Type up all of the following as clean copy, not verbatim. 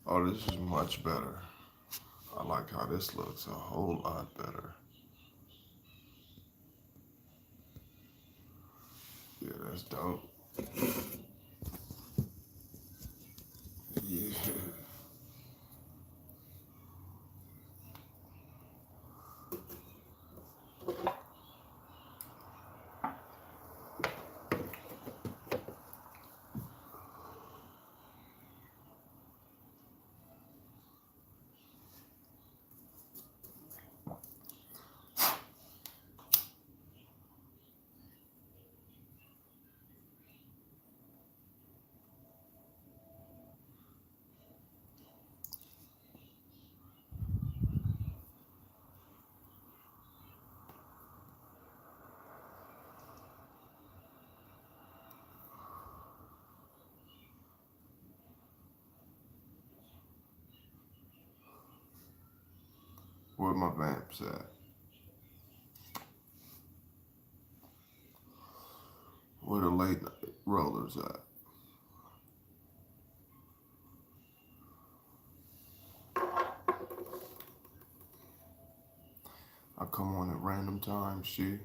Oh, this is much better. I like how this looks a whole lot better. Yeah, that's dope. Yeah. Where my vamps at? Where the late night rollers at? I come on at random times, she.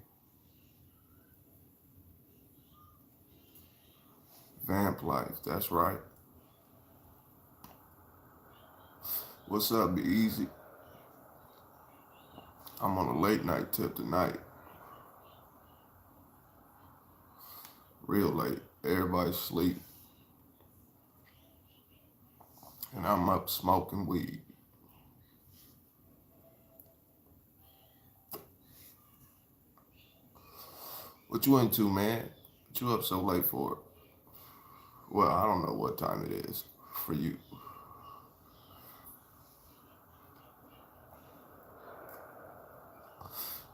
Vamp life, that's right. What's up, Be Easy? I'm on a late night tip tonight. Real late. Everybody sleep. And I'm up smoking weed. What you into, man? What you up so late for? Well, I don't know what time it is for you.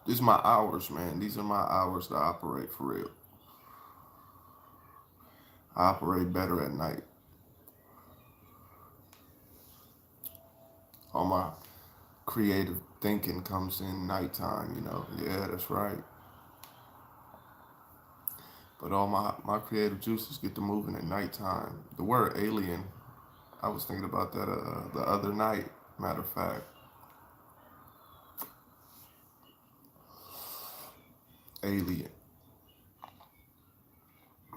These are my hours, man. These are my hours to operate for real. I operate better at night. All my creative thinking comes in nighttime, you know. Yeah, that's right. But all my creative juices get to moving at nighttime. The word alien, I was thinking about that the other night, matter of fact. Alien.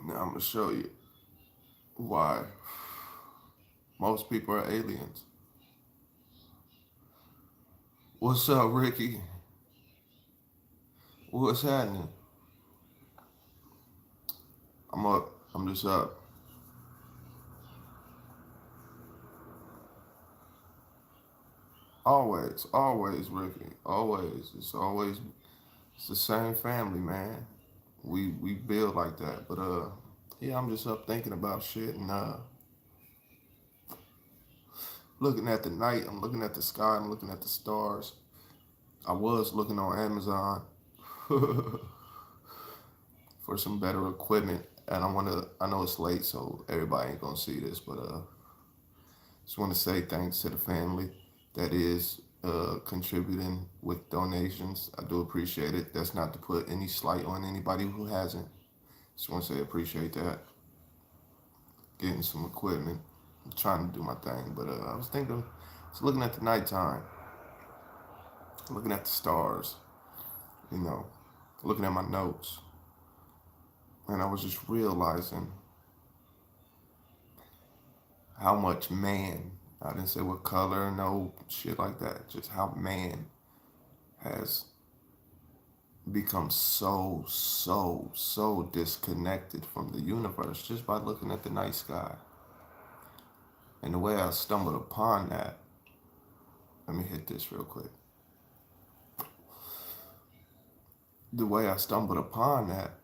Now I'm going to show you why most people are aliens. What's up, Ricky? What's happening? I'm up. I'm just up. Always, always, Ricky. Always. It's the same family, man. We build like that. But yeah, I'm just up thinking about shit and looking at the night. I'm looking at the sky. I'm looking at the stars. I was looking on Amazon for some better equipment, and I wanna. I know it's late, so everybody ain't gonna see this, but just want to say thanks to the family that is contributing with donations. I do appreciate it. That's not to put any slight on anybody who hasn't. Just want to say appreciate that. Getting some equipment, trying to do my thing. But I was thinking, just looking at the nighttime, looking at the stars, you know, looking at my notes, and I was just realizing how much man. I didn't say what color, no shit like that. Just how man has become so disconnected from the universe just by looking at the night sky. And the way I stumbled upon that, let me hit this real quick. The way I stumbled upon that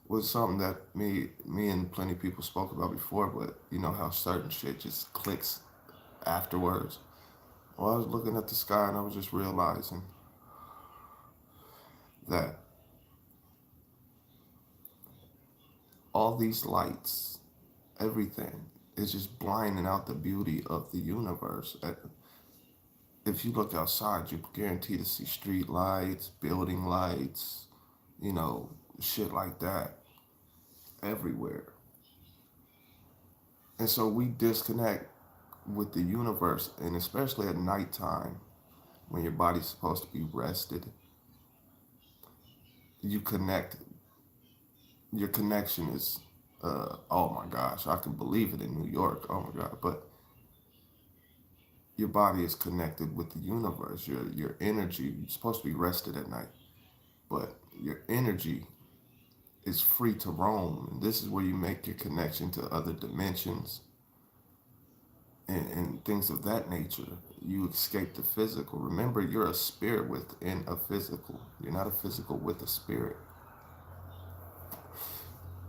was something that me and plenty of people spoke about before, but you know how certain shit just clicks afterwards. Well, I was looking at the sky and I was just realizing that all these lights, everything, is just blinding out the beauty of the universe. If you look outside, you're guaranteed to see street lights, building lights, you know, shit like that everywhere. And so we disconnect with the universe, and especially at nighttime when your body's supposed to be rested, you connect. Your connection is, oh my gosh, I can believe it in New York. Oh my God, but your body is connected with the universe. Your energy. You're supposed to be rested at night, but your energy is free to roam. And this is where you make your connection to other dimensions and things of that nature. You escape the physical. Remember, you're a spirit within a physical. You're not a physical with a spirit.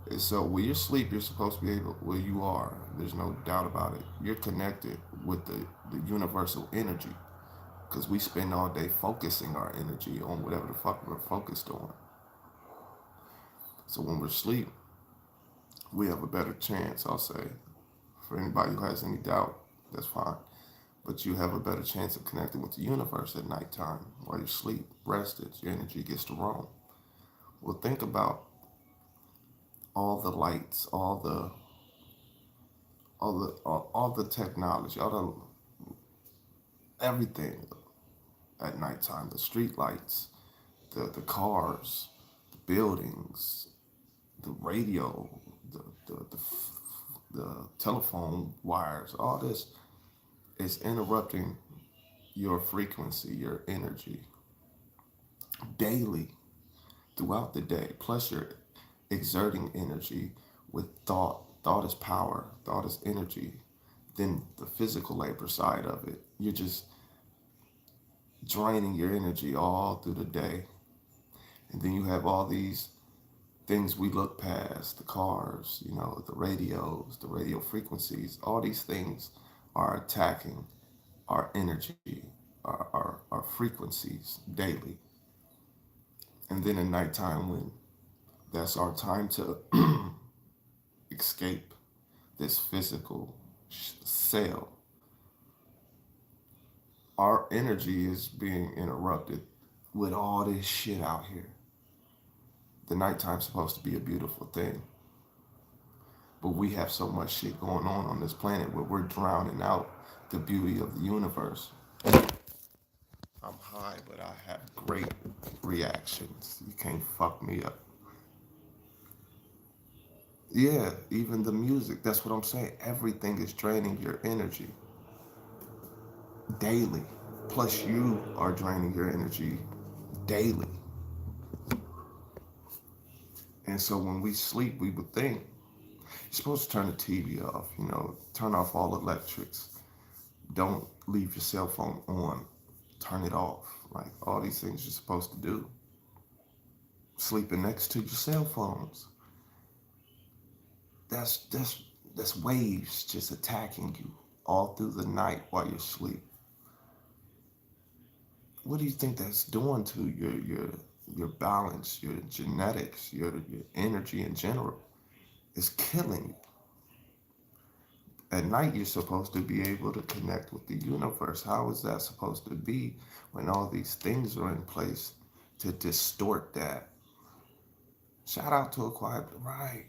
And so when you sleep, you're supposed to be able, well, you are. There's no doubt about it. You're connected with the universal energy because we spend all day focusing our energy on whatever the fuck we're focused on. So when we're asleep, we have a better chance, I'll say. For anybody who has any doubt, that's fine. But you have a better chance of connecting with the universe at nighttime while you sleep, rested. Your energy gets to roam. Well, think about all the lights, all the technology, all the everything at nighttime. The street lights, the cars, the buildings, the radio, the the, the the telephone wires. All this is interrupting your frequency, your energy daily throughout the day. Plus, you're exerting energy with thought. Thought is power, thought is energy. Then the physical labor side of it, you're just draining your energy all through the day. And then you have all these things we look past, the cars, the radios, the radio frequencies. All these things are attacking our energy, our frequencies daily. And then at nighttime, when that's our time to escape this physical cell, our energy is being interrupted with all this shit out here. The nighttime's supposed to be a beautiful thing, but we have so much shit going on this planet where we're drowning out the beauty of the universe. I'm high, but I have great reactions. You can't fuck me up. Yeah, even the music. That's what I'm saying. Everything is draining your energy daily. Plus, you are draining your energy daily. And so when we sleep, we would think you're supposed to turn the TV off, turn off all electrics. Don't leave your cell phone on. Turn it off. Like all these things you're supposed to do. Sleeping next to your cell phones. That's that's that's waves just attacking you all through the night while you're asleep. What do you think that's doing to your balance, your genetics, your energy in general? It's killing you. At night, you're supposed to be able to connect with the universe. How is that supposed to be when all these things are in place to distort that? Shout out to a quiet, right?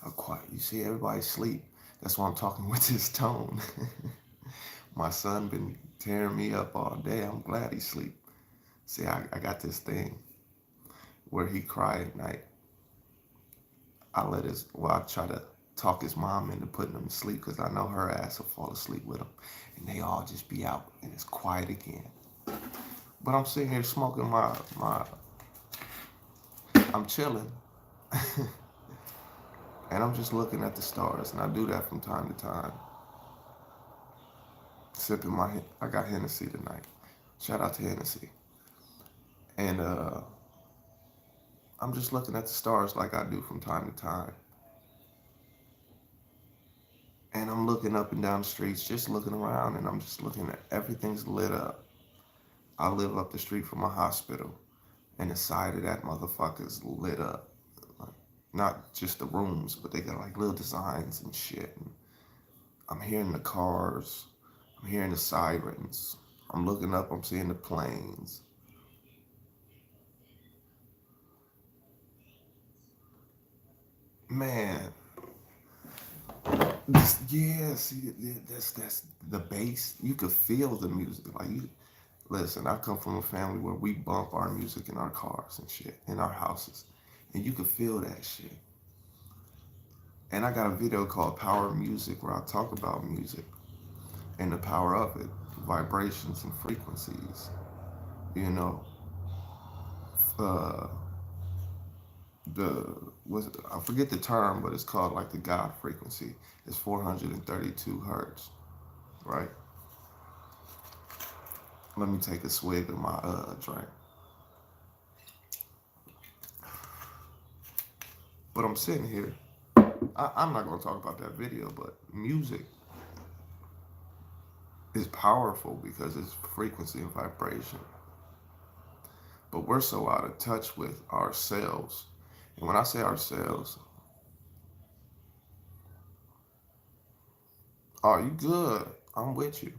A quiet. You see, everybody sleep. That's why I'm talking with this tone. My son been tearing me up all day. I'm glad he sleep. See, I got this thing where he cry at night. I try to talk his mom into putting him to sleep because I know her ass will fall asleep with him. And they all just be out and it's quiet again. But I'm sitting here smoking I'm chilling. And I'm just looking at the stars. And I do that from time to time. Sipping I got Hennessy tonight. Shout out to Hennessy. And I'm just looking at the stars like I do from time to time. And I'm looking up and down the streets, just looking around, and I'm just looking at everything's lit up. I live up the street from a hospital, and the side of that motherfucker's lit up. Like, not just the rooms, but they got like little designs and shit. And I'm hearing the cars, I'm hearing the sirens. I'm looking up, I'm seeing the planes. Man, Yeah, see, that's the bass. You could feel the music. Like you listen, I come from a family where we bump our music in our cars and shit, in our houses. And you could feel that shit. And I got a video called Power Music where I talk about music and the power of it, vibrations and frequencies. You know, uh, the was I forget the term, but it's called like the God frequency. It's 432 hertz, right? Let me take a swig of my drink. But I'm sitting here. I'm not gonna talk about that video, but music is powerful because it's frequency and vibration. But we're so out of touch with ourselves. And when I say ourselves, oh, you good? I'm with you.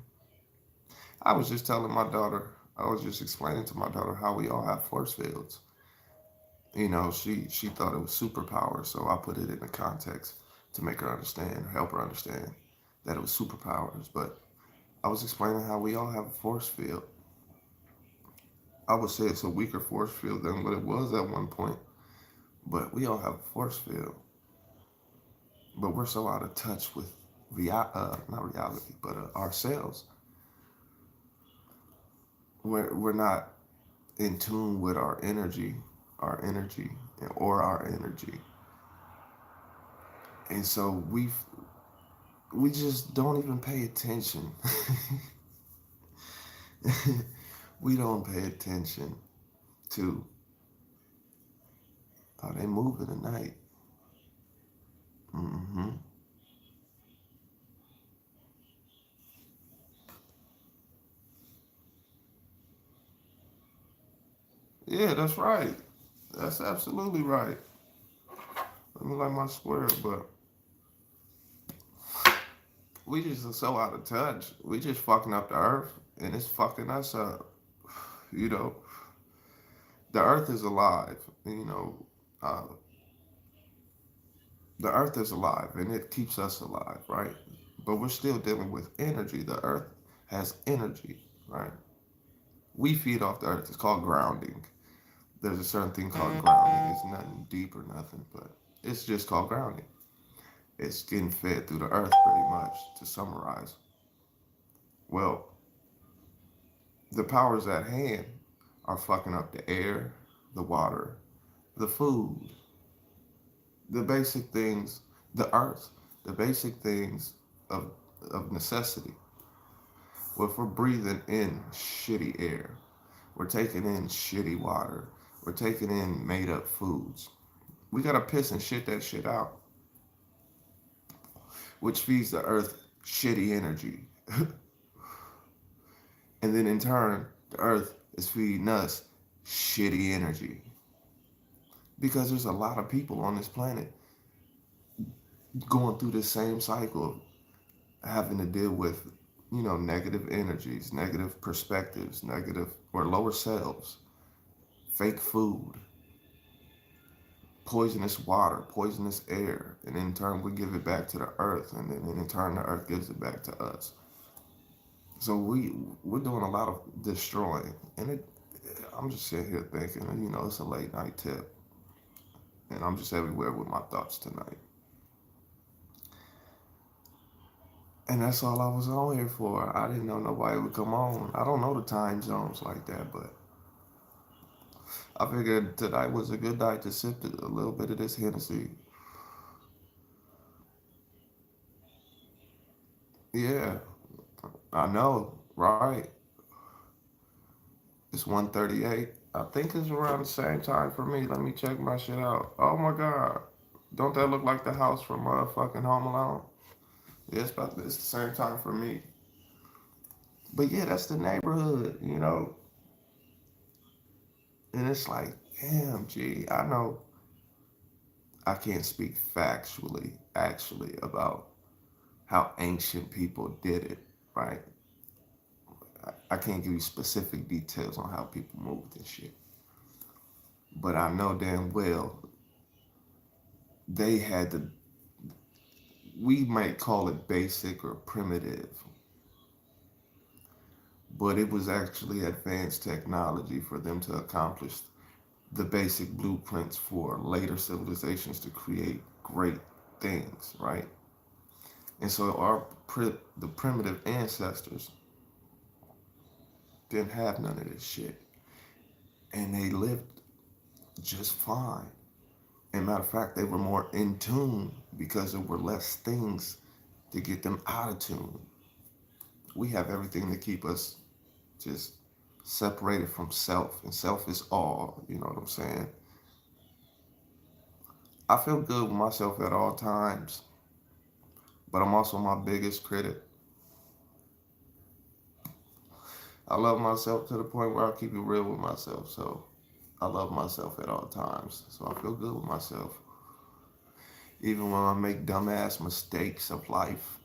I was just telling my daughter. I was just explaining to my daughter how we all have force fields. You know, she thought it was superpower, so I put it in the context to make her understand, help her understand that it was superpowers. But I was explaining how we all have a force field. I would say it's a weaker force field than what it was at one point, but we all have a force field. But we're so out of touch with not reality, but ourselves. We're not in tune with our energy, or our energy, and so we just don't even pay attention. We don't pay attention to how they moving tonight. Hmm. Yeah, that's right. That's absolutely right. Let me light my square, but we just are so out of touch. We just fucking up the earth, and it's fucking us up. You know, the earth is alive. You know, uh, the earth is alive, and it keeps us alive, right? But we're still dealing with energy. The earth has energy, right? We feed off the earth. It's called grounding. There's a certain thing called grounding. It's nothing deep or nothing, but it's just called grounding. It's getting fed through the earth, pretty much, to summarize. Well, the powers at hand are fucking up the air, the water, the food, the basic things, the earth, the basic things of, of necessity. Well, if we're breathing in shitty air, we're taking in shitty water, we're taking in made up foods, we gotta piss and shit that shit out, which feeds the earth shitty energy. And then in turn, the earth is feeding us shitty energy. Because there's a lot of people on this planet going through the same cycle of having to deal with, negative energies, negative perspectives, negative or lower selves, fake food, poisonous water, poisonous air, and in turn we give it back to the earth, and then in turn the earth gives it back to us. So we're doing a lot of destroying, and I'm just sitting here thinking, it's a late night tip, and I'm just everywhere with my thoughts tonight. And that's all I was on here for. I didn't know nobody would come on. I don't know the time zones like that, but I figured tonight was a good night to sip a little bit of this Hennessy. Yeah, I know, right? It's 1:38. I think it's around the same time for me. Let me check my shit out. Oh my God. Don't that look like the house from fucking Home Alone? Yeah, it's the same time for me. But yeah, that's the neighborhood. And it's like, damn, gee, I know I can't speak factually, actually, about how ancient people did it, right? I can't give you specific details on how people moved and shit. But I know damn well they had we might call it basic or primitive, but it was actually advanced technology for them to accomplish the basic blueprints for later civilizations to create great things, right? And so the primitive ancestors didn't have none of this shit, and they lived just fine. And matter of fact, they were more in tune because there were less things to get them out of tune. We have everything to keep us just separated from self, and self is all. You know what I'm saying? I feel good with myself at all times, but I'm also my biggest critic. I love myself to the point where I keep it real with myself. So I love myself at all times. So I feel good with myself. Even when I make dumbass mistakes of life,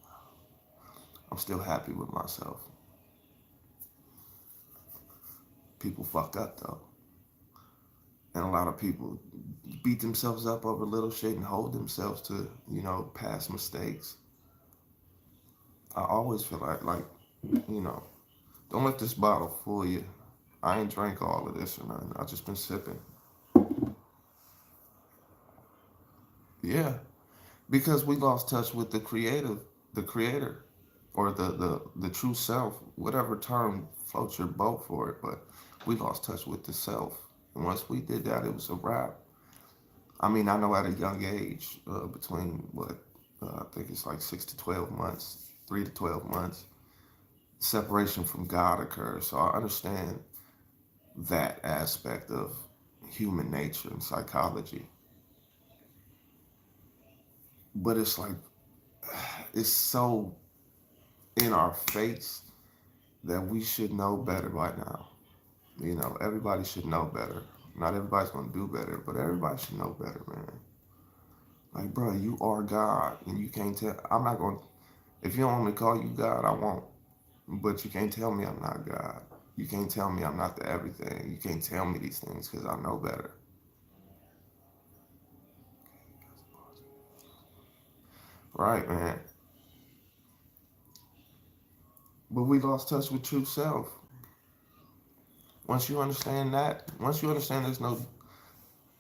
I'm still happy with myself. People fuck up though. And a lot of people beat themselves up over little shit and hold themselves to, past mistakes. I always feel like, you know, don't let this bottle fool you. I ain't drank all of this or nothing. I just been sipping. Yeah, because we lost touch with the creator, or the true self, whatever term floats your boat for it. But we lost touch with the self, and once we did that, it was a wrap. I mean, I know at a young age, between what I think it's like 6 to 12 months, 3 to 12 months, separation from God occurs. So I understand that aspect of human nature and psychology. But it's like, it's so in our face that we should know better by now. Everybody should know better. Not everybody's gonna do better, but everybody should know better, man. Like, bro, you are God, and you can't tell. I'm not gonna. If you don't want me to call you God, I won't. But you can't tell me I'm not God. You can't tell me I'm not the everything. You can't tell me these things because I know better. Right, man. But we lost touch with true self. Once you understand there's no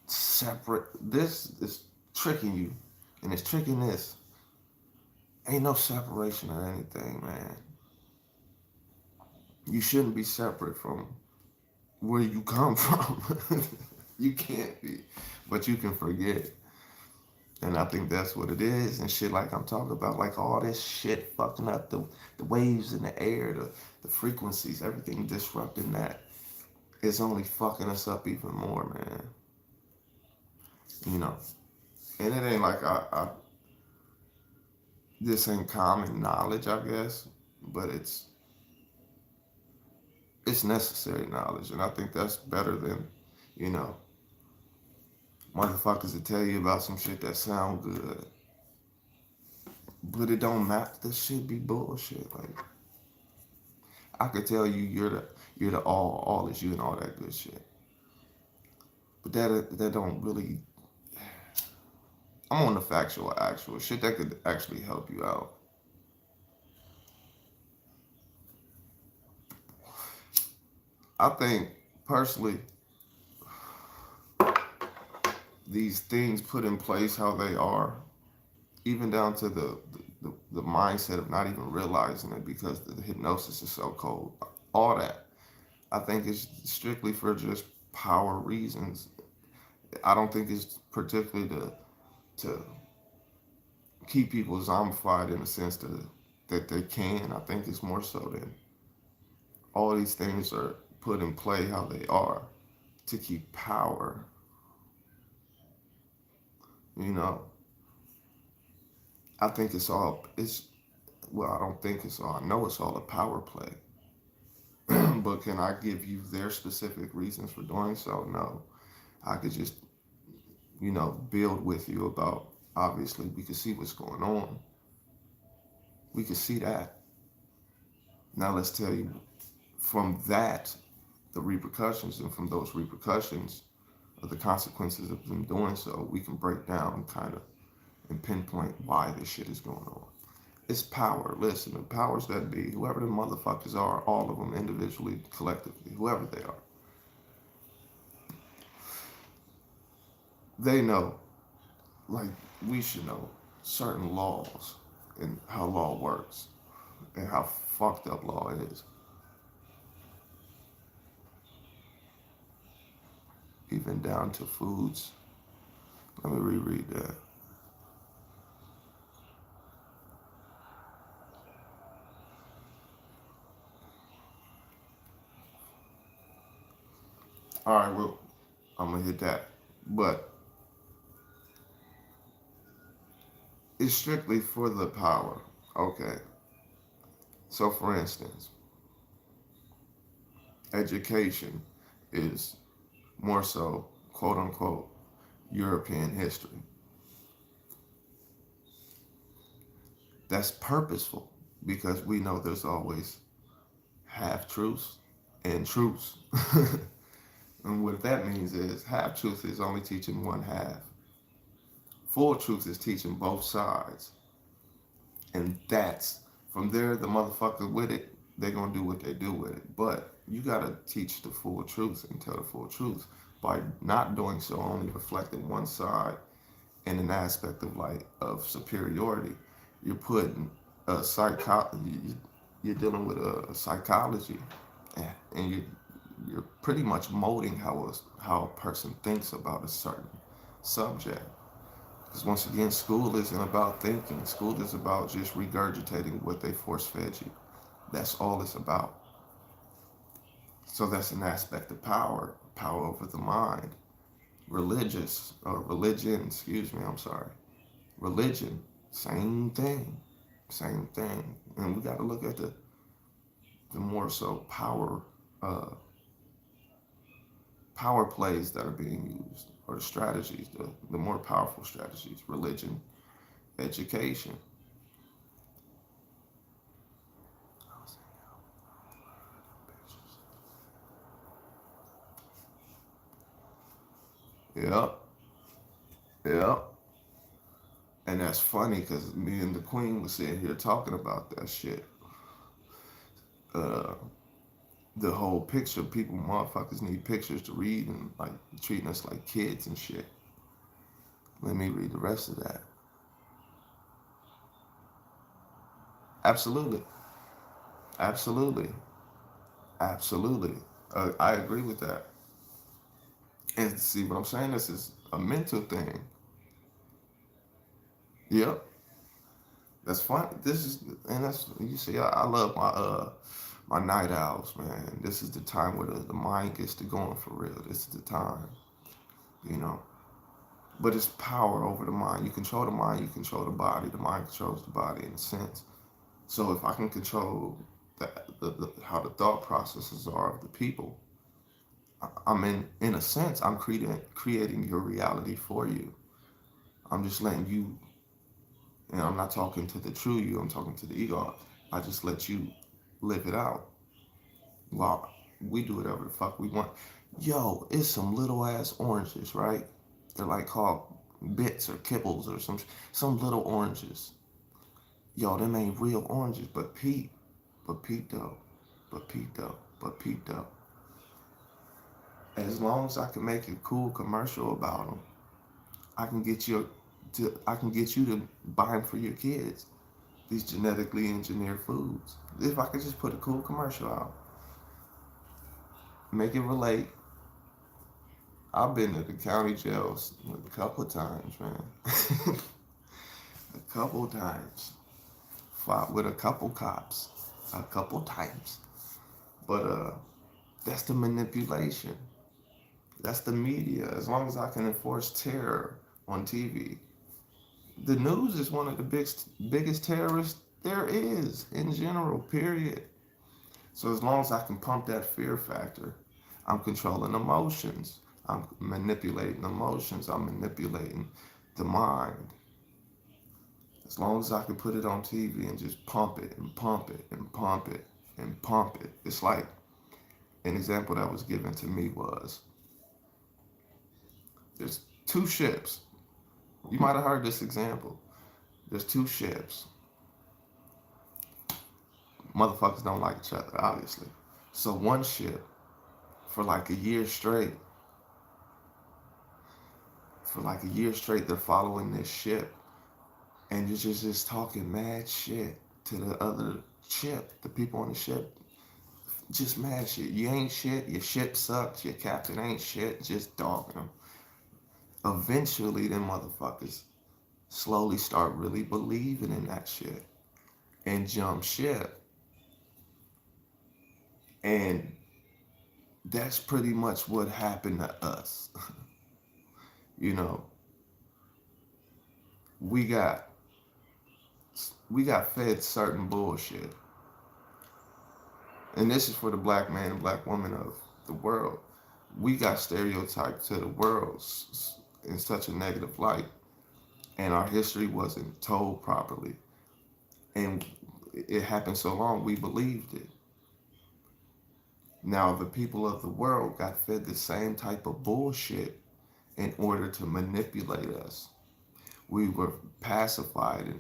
separate, this is tricking you, and it's tricking this. Ain't no separation or anything, man. You shouldn't be separate from where you come from. You can't be, but you can forget. And I think that's what it is. And shit, like I'm talking about, like all this shit fucking up the waves in the air, the frequencies, everything disrupting that is only fucking us up even more, man. You know, and it ain't like this ain't common knowledge, I guess, but it's necessary knowledge, and I think that's better than, you know, motherfuckers that tell you about some shit that sound good, but it don't matter. This shit be bullshit. Like, I could tell you you're the all is you and all that good shit, but that don't really. I'm on the factual, actual shit that could actually help you out. I think personally, these things put in place how they are, even down to the mindset of not even realizing it because the hypnosis is so cold. All that, I think, is strictly for just power reasons. I don't think it's particularly to keep people zombified in the sense that they can. I think it's more so that all these things are put in play how they are to keep power. You know, I think it's well, I don't think it's all. I know it's all a power play. But can I give you their specific reasons for doing so? No. I could just, build with you about, obviously, we could see what's going on. We could see that. Now let's tell you from that, the repercussions, and from those repercussions, the consequences of them doing so, we can break down kind of and pinpoint why this shit is going on. It's power. Listen, the powers that be, whoever the motherfuckers are, all of them individually, collectively, whoever they are, they know, like we should know, certain laws and how law works and how fucked up law is. Even down to foods. Let me reread that. All right, well, I'm gonna hit that. But it's strictly for the power. Okay. So, for instance, education is more so, quote unquote, European history. That's purposeful because we know there's always half truths and truths. And what that means is half truth is only teaching one half. Full truth is teaching both sides. And that's from there, the motherfucker with it, they're gonna do what they do with it. But you gotta teach the full truth and tell the full truth. By not doing so, only reflecting one side in an aspect of like of superiority, you're putting a you're dealing with a psychology, and you're pretty much molding how a person thinks about a certain subject. Because once again, school isn't about thinking. School is about just regurgitating what they force fed you. That's all it's about. So that's an aspect of power, power over the mind. Religious, or religion, excuse me, I'm sorry. Religion, same thing. Same thing. And we got to look at the more so uh, power plays that are being used, or the strategies, the more powerful strategies. Religion, education. Yep, yep. And that's funny because me and the Queen was sitting here talking about that shit. Uh, the whole picture, people, motherfuckers need pictures to read and like treating us like kids and shit. Let me read the rest of that. Absolutely, absolutely, absolutely. I agree with that. And see what I'm saying? This is a mental thing. Yep, that's fun. This is, and that's you see. I love my night owls, man. This is the time where the mind gets to going for real. This is the time, you know. But it's power over the mind. You control the mind, you control the body. The mind controls the body in a sense. So if I can control how the thought processes are of the people, I'm in a sense, I'm creating your reality for you. I'm just letting you, and I'm not talking to the true you, I'm talking to the ego. I just let you live it out. Well, we do whatever the fuck we want. Yo, it's some little ass oranges, right? They're like called bits or kibbles or some little oranges. Yo, them ain't real oranges, but Pete though, but Pete though, but Pete though. As long as I can make a cool commercial about them, I can get you I can get you to buy them for your kids. These genetically engineered foods. If I could just put a cool commercial out, make it relate. I've been to the county jails a couple of times, man. A couple of times. Fought with a couple cops. A couple times. But that's the manipulation. That's the media. As long as I can enforce terror on TV. The news is one of the biggest terrorists there is in general, period. So as long as I can pump that fear factor, I'm controlling emotions. I'm manipulating emotions. I'm manipulating the mind. As long as I can put it on TV and just pump it and pump it and pump it and pump it. It's like an example that was given to me was there's two ships, You might have heard this example. There's two ships. Motherfuckers don't like each other, obviously. So one ship, for like a year straight, they're following this ship, and you're just talking mad shit to the other ship, the people on the ship. Just mad shit. You ain't shit. Your ship sucks. Your captain ain't shit. Just dogging them. Eventually, them motherfuckers slowly start really believing in that shit and jump ship. And that's pretty much what happened to us. You know, we got we got fed certain bullshit. And this is for the black man and black woman of the world. We got stereotyped to the world in such a negative light, and our history wasn't told properly. And it happened so long, we believed it. Now, the people of the world got fed the same type of bullshit in order to manipulate us. We were pacified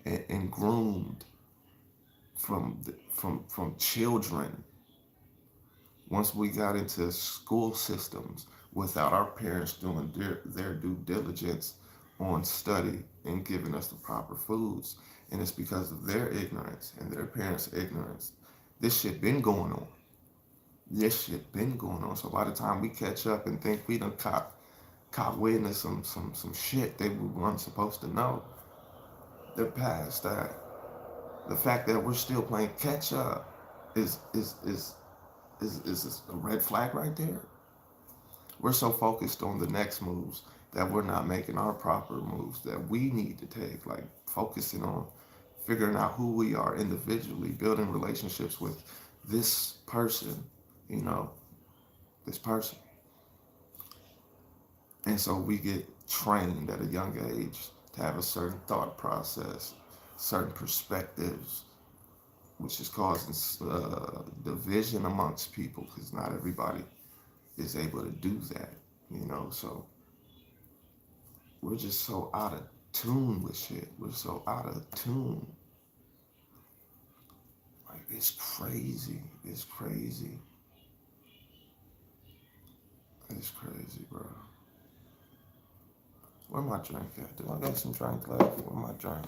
and groomed from children. Once we got into school systems without our parents doing their due diligence on study and giving us the proper foods, and it's because of their ignorance and their parents' ignorance. This shit been going on. This shit been going on. So by the time we catch up and think we done caught wind of some shit they weren't supposed to know, they're past that. The fact that we're still playing catch up is a red flag right there. We're so focused on the next moves that we're not making our proper moves that we need to take, like focusing on figuring out who we are individually, building relationships with this person, you know, this person. And so we get trained at a young age to have a certain thought process, certain perspectives, which is causing division amongst people because not everybody is able to do that, you know. So we're just so out of tune with shit. We're so out of tune. Like, it's crazy. It's crazy. It's crazy, bro. Where my drink at? Do I got some drink left? Where my drink?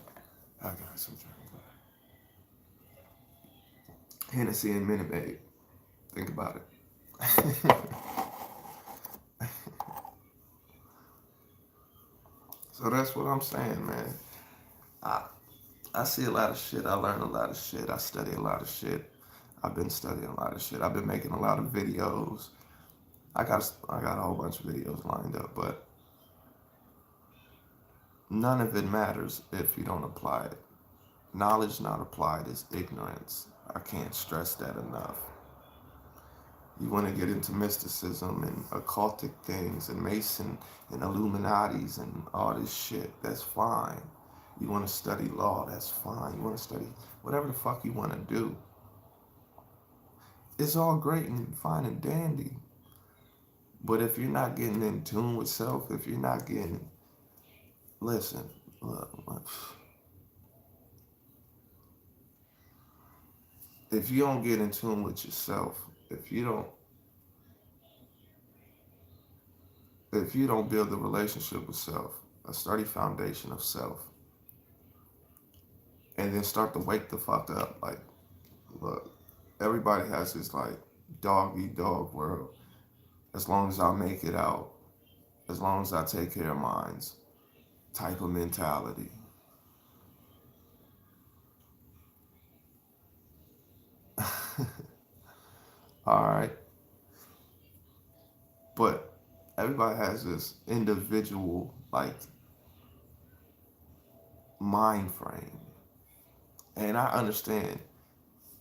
I got some drink left. Hennessy and Minute Maid. Think about it. So that's what I'm saying, man. I I see a lot of shit. I learn a lot of shit. I study a lot of shit. I've been studying a lot of shit. I've been making a lot of videos. I got a whole bunch of videos lined up, but none of it matters if you don't apply it. Knowledge not applied is ignorance. I can't stress that enough. You want to get into mysticism and occultic things and Mason and Illuminatis and all this shit, that's fine. You want to study law, that's fine. You want to study whatever the fuck you want to do. It's all great and fine and dandy. But if you're not getting in tune with self, if you're not getting, listen, look, if you don't get in tune with yourself, if you don't build a relationship with self, a sturdy foundation of self, and then start to wake the fuck up, like, look, everybody has this like dog eat dog world. As long as I make it out, as long as I take care of mines, type of mentality. All right, but everybody has this individual like mind frame, and I understand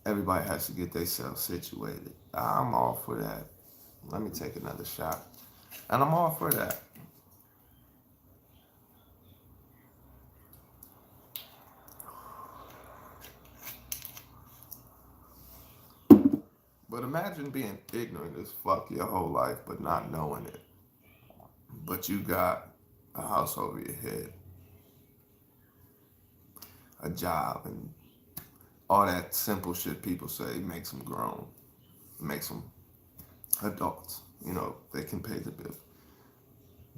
everybody has to get themselves situated. I'm all for that. Let me take another shot, and I'm all for that. But imagine being ignorant as fuck your whole life, but not knowing it. But you got a house over your head, a job, and all that simple shit people say makes them grown, makes them adults. You know, they can pay the bill.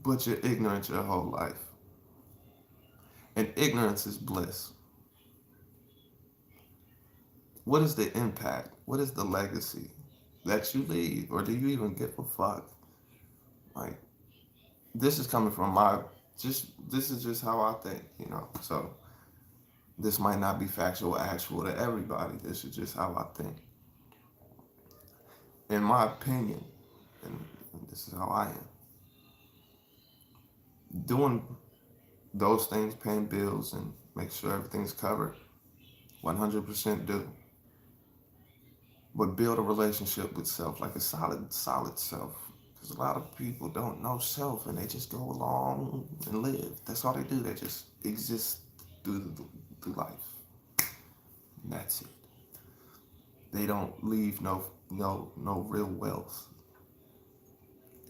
But you're ignorant your whole life. And ignorance is bliss. What is the impact? What is the legacy that you leave? Or do you even give a fuck? Like, this is coming from this is just how I think, you know. So this might not be factual, actual to everybody. This is just how I think. In my opinion, and this is how I am. Doing those things, paying bills and make sure everything's covered, 100% do. But build a relationship with self, like a solid self. Because a lot of people don't know self and they just go along and live. That's all they do. They just exist through life. And that's it. They don't leave no real wealth.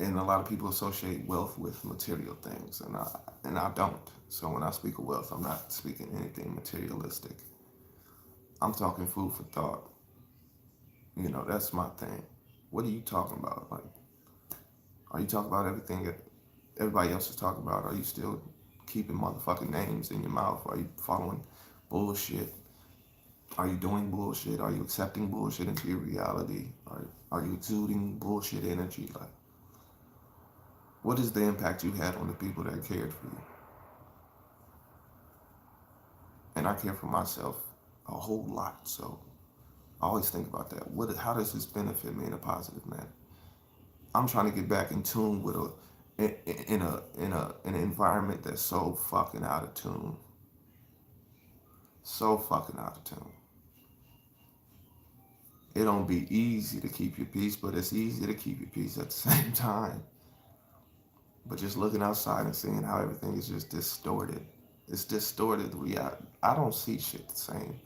And a lot of people associate wealth with material things, and I don't. So when I speak of wealth, I'm not speaking anything materialistic. I'm talking food for thought. You know, that's my thing. What are you talking about? Like, are you talking about everything that everybody else is talking about? Are you still keeping motherfucking names in your mouth? Are you following bullshit? Are you doing bullshit? Are you accepting bullshit into your reality? Are you exuding bullshit energy? Like, what is the impact you had on the people that cared for you? And I care for myself a whole lot, so I always think about that. How does this benefit me in a positive manner? I'm trying to get back in tune with an environment that's so fucking out of tune. So fucking out of tune. It don't be easy to keep your peace, but it's easy to keep your peace at the same time. But just looking outside and seeing how everything is just distorted. It's distorted reality. I don't see shit the same.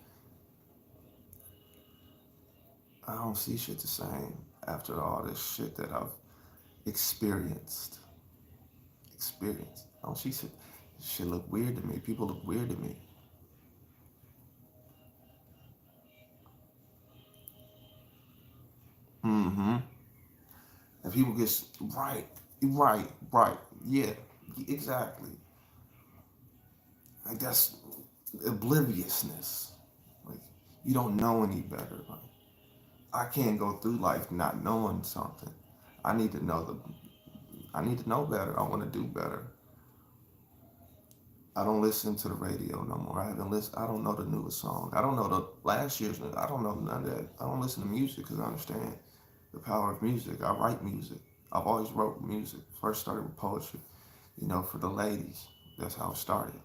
I don't see shit the same after all this shit that I've experienced. I don't see shit. Shit look weird to me. People look weird to me. Mm-hmm. And people get right. Yeah, exactly. Like that's obliviousness. Like you don't know any better. Like I can't go through life not knowing something. I need to know the. I need to know better. I want to do better. I don't listen to the radio no more. I haven't listened. I don't know the newest song. I don't know the last year's. I don't know none of that. I don't listen to music because I understand the power of music. I write music. I've always wrote music. First started with poetry, you know, for the ladies. That's how it started,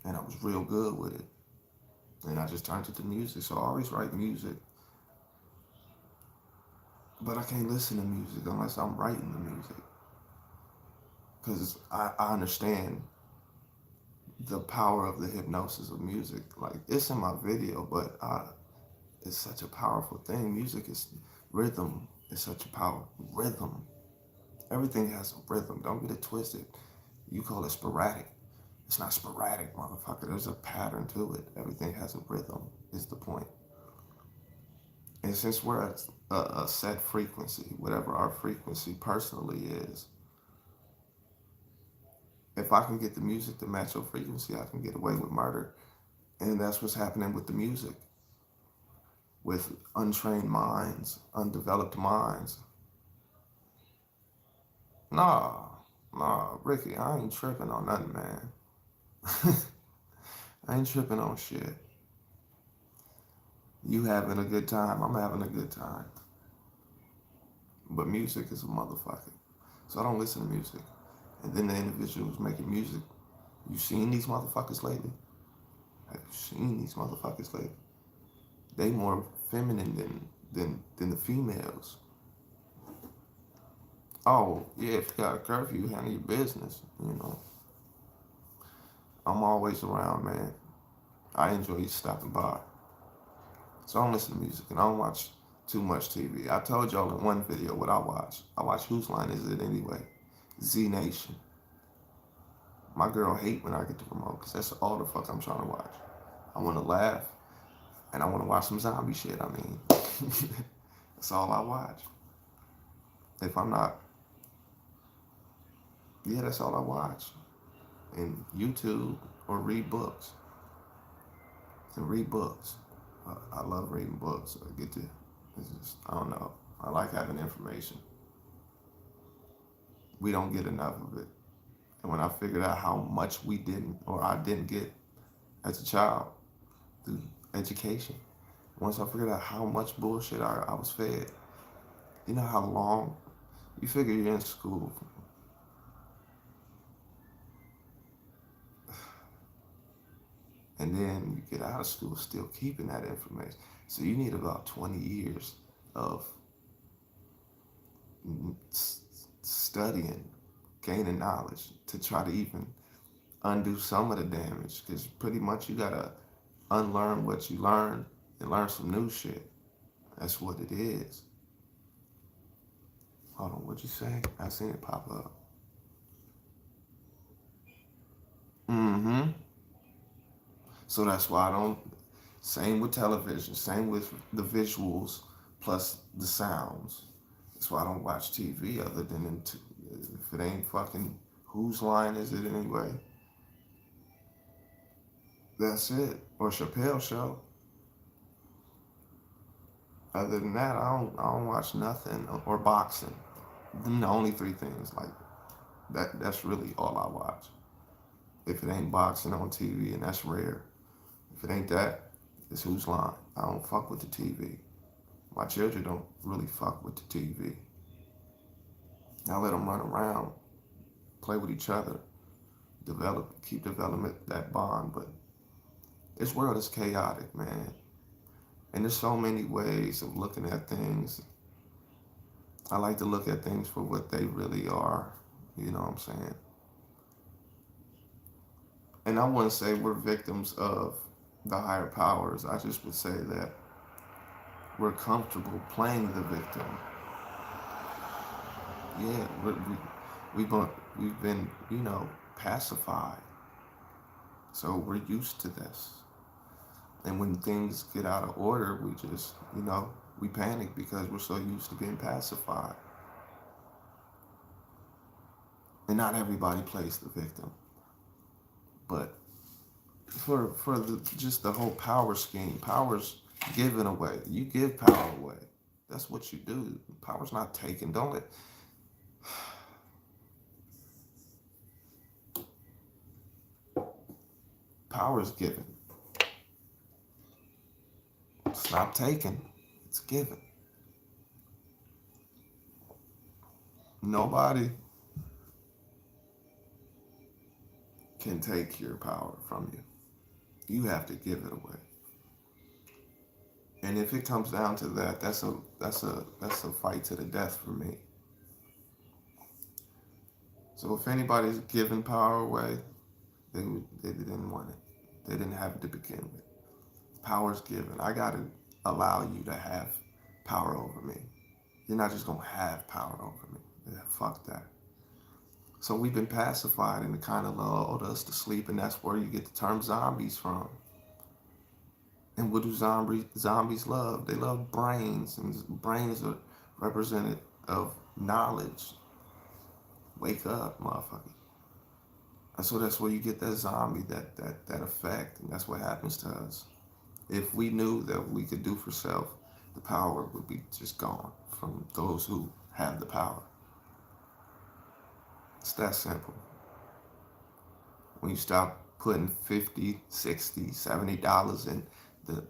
and I was real good with it. And I just turned it to music. So I always write music, but I can't listen to music unless I'm writing the music because I understand the power of the hypnosis of music. Like it's in my video, but it's such a powerful thing. Music is rhythm. It's such a power. Rhythm. Everything has a rhythm. Don't get it twisted. You call it sporadic. It's not sporadic, motherfucker. There's a pattern to it. Everything has a rhythm. Is the point. And since we're at a set frequency, whatever our frequency personally is, if I can get the music to match your frequency, I can get away with murder. And that's what's happening with the music. With untrained minds, undeveloped minds. Nah, Ricky, I ain't tripping on nothing, man. I ain't tripping on shit. You having a good time, I'm having a good time. But music is a motherfucker. So I don't listen to music. And then the individuals making music, you seen these motherfuckers lately? Have you seen these motherfuckers lately? They more feminine than the females. Oh, yeah, if you got a curfew, handle your business, you know. I'm always around, man. I enjoy you stopping by. So I don't listen to music and I don't watch too much TV. I told y'all in one video what I watch. I watch Whose Line Is It Anyway? Z Nation. My girl hate when I get the remote because that's all the fuck I'm trying to watch. I want to laugh and I want to watch some zombie shit. I mean, that's all I watch. If I'm not, yeah, that's all I watch. And YouTube or read books. And read books. I love reading books. I get to, it's just, I don't know. I like having information. We don't get enough of it. And when I figured out how much we didn't, or I didn't get as a child through education, once I figured out how much bullshit I was fed, you know how long, you figure you're in school, and then you get out of school still keeping that information. So you need about 20 years of studying, gaining knowledge to try to even undo some of the damage. Because pretty much you gotta unlearn what you learned and learn some new shit. That's what it is. Hold on, what'd you say? I seen it pop up. Mm-hmm. So that's why I don't. Same with television. Same with the visuals plus the sounds. That's why I don't watch TV other than if it ain't fucking whose line is it anyway? That's it. Or Chappelle show. Other than that, I don't watch nothing or boxing. Them the only three things like that. That's really all I watch. If it ain't boxing on TV, and that's rare. If it ain't that, it's whose line. I don't fuck with the TV. My children don't really fuck with the TV. I let them run around, play with each other, keep developing that bond. But this world is chaotic, man. And there's so many ways of looking at things. I like to look at things for what they really are. You know what I'm saying? And I wouldn't say we're victims of the higher powers. I just would say that we're comfortable playing the victim. Yeah, we've been, pacified. So we're used to this. And when things get out of order, we just, we panic because we're so used to being pacified. And not everybody plays the victim. But for just the whole power scheme, power's given away. You give power away. That's what you do. Power's not taken. Don't let power's given. It's not taken. It's given. Nobody can take your power from you. You have to give it away. And if it comes down to that, that's a fight to the death for me. So if anybody's giving power away, they didn't want it. They didn't have it to begin with. Power's given. I gotta allow you to have power over me. You're not just gonna have power over me. Yeah, fuck that. So we've been pacified and it kind of lulled us to sleep, and that's where you get the term zombies from. And what do zombies love? They love brains, and brains are represented of knowledge. Wake up, motherfucker. And so that's where you get that zombie, that effect, and that's what happens to us. If we knew that we could do for self, the power would be just gone from those who have the power. It's that simple. When you stop putting 50, 60, $70 in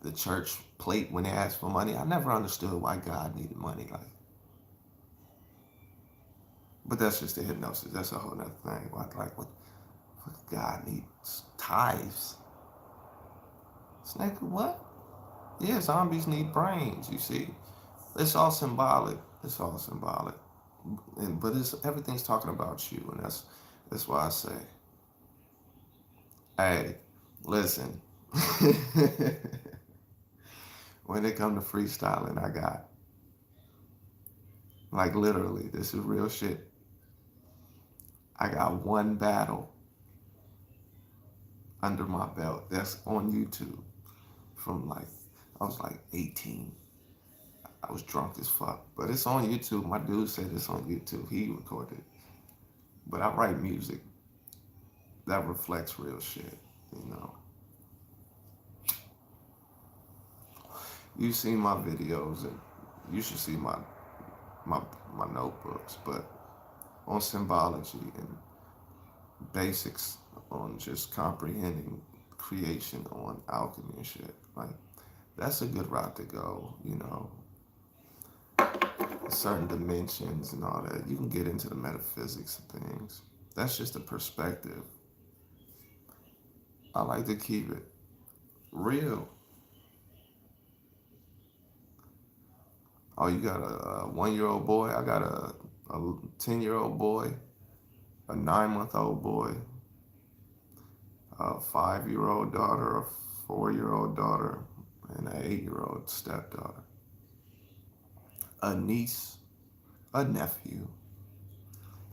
the church plate when they ask for money, I never understood why God needed money. But that's just the hypnosis. That's a whole nother thing. What God needs tithes? Snake, what? Yeah, zombies need brains, you see. It's all symbolic. It's all symbolic. But everything's talking about you, and that's why I say, hey, listen. When it comes to freestyling, I got, like, literally, this is real shit. I got one battle under my belt. That's on YouTube from like, I was like 18. I was drunk as fuck. But it's on YouTube. My dude said it's on YouTube. He recorded it. But I write music that reflects real shit, you know. You see my videos and you should see my my notebooks, but on symbology and basics on just comprehending creation on alchemy and shit. Like that's a good route to go, you know. Certain dimensions and all that. You can get into the metaphysics of things. That's just a perspective. I like to keep it real. Oh, you got a 1-year-old boy? I got a 10-year-old boy, a 9-month-old boy, a 5-year-old daughter, a 4-year-old daughter, and an 8-year-old stepdaughter, a niece, a nephew,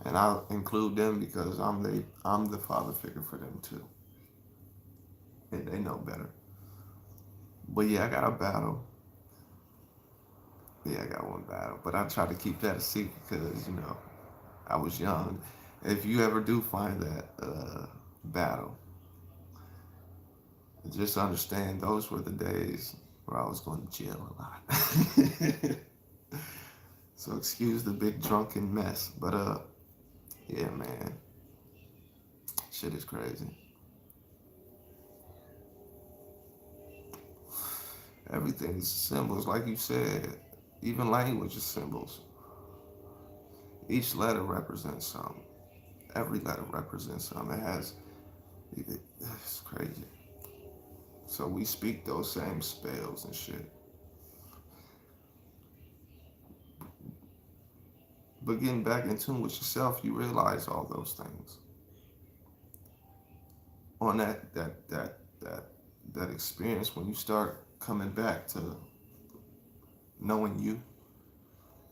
and I'll include them because I'm the father figure for them too, and they know better. But yeah, I got a battle. Yeah, I got one battle, but I try to keep that a secret because I was young. If you ever do find that battle, just understand those were the days where I was going to jail a lot. So excuse the big drunken mess, but yeah, man, shit is crazy. Everything is symbols, like you said. Even language is symbols. Each letter represents something. Every letter represents something. It's crazy. So we speak those same spells and shit. But getting back in tune with yourself, you realize all those things. On that experience, when you start coming back to knowing you,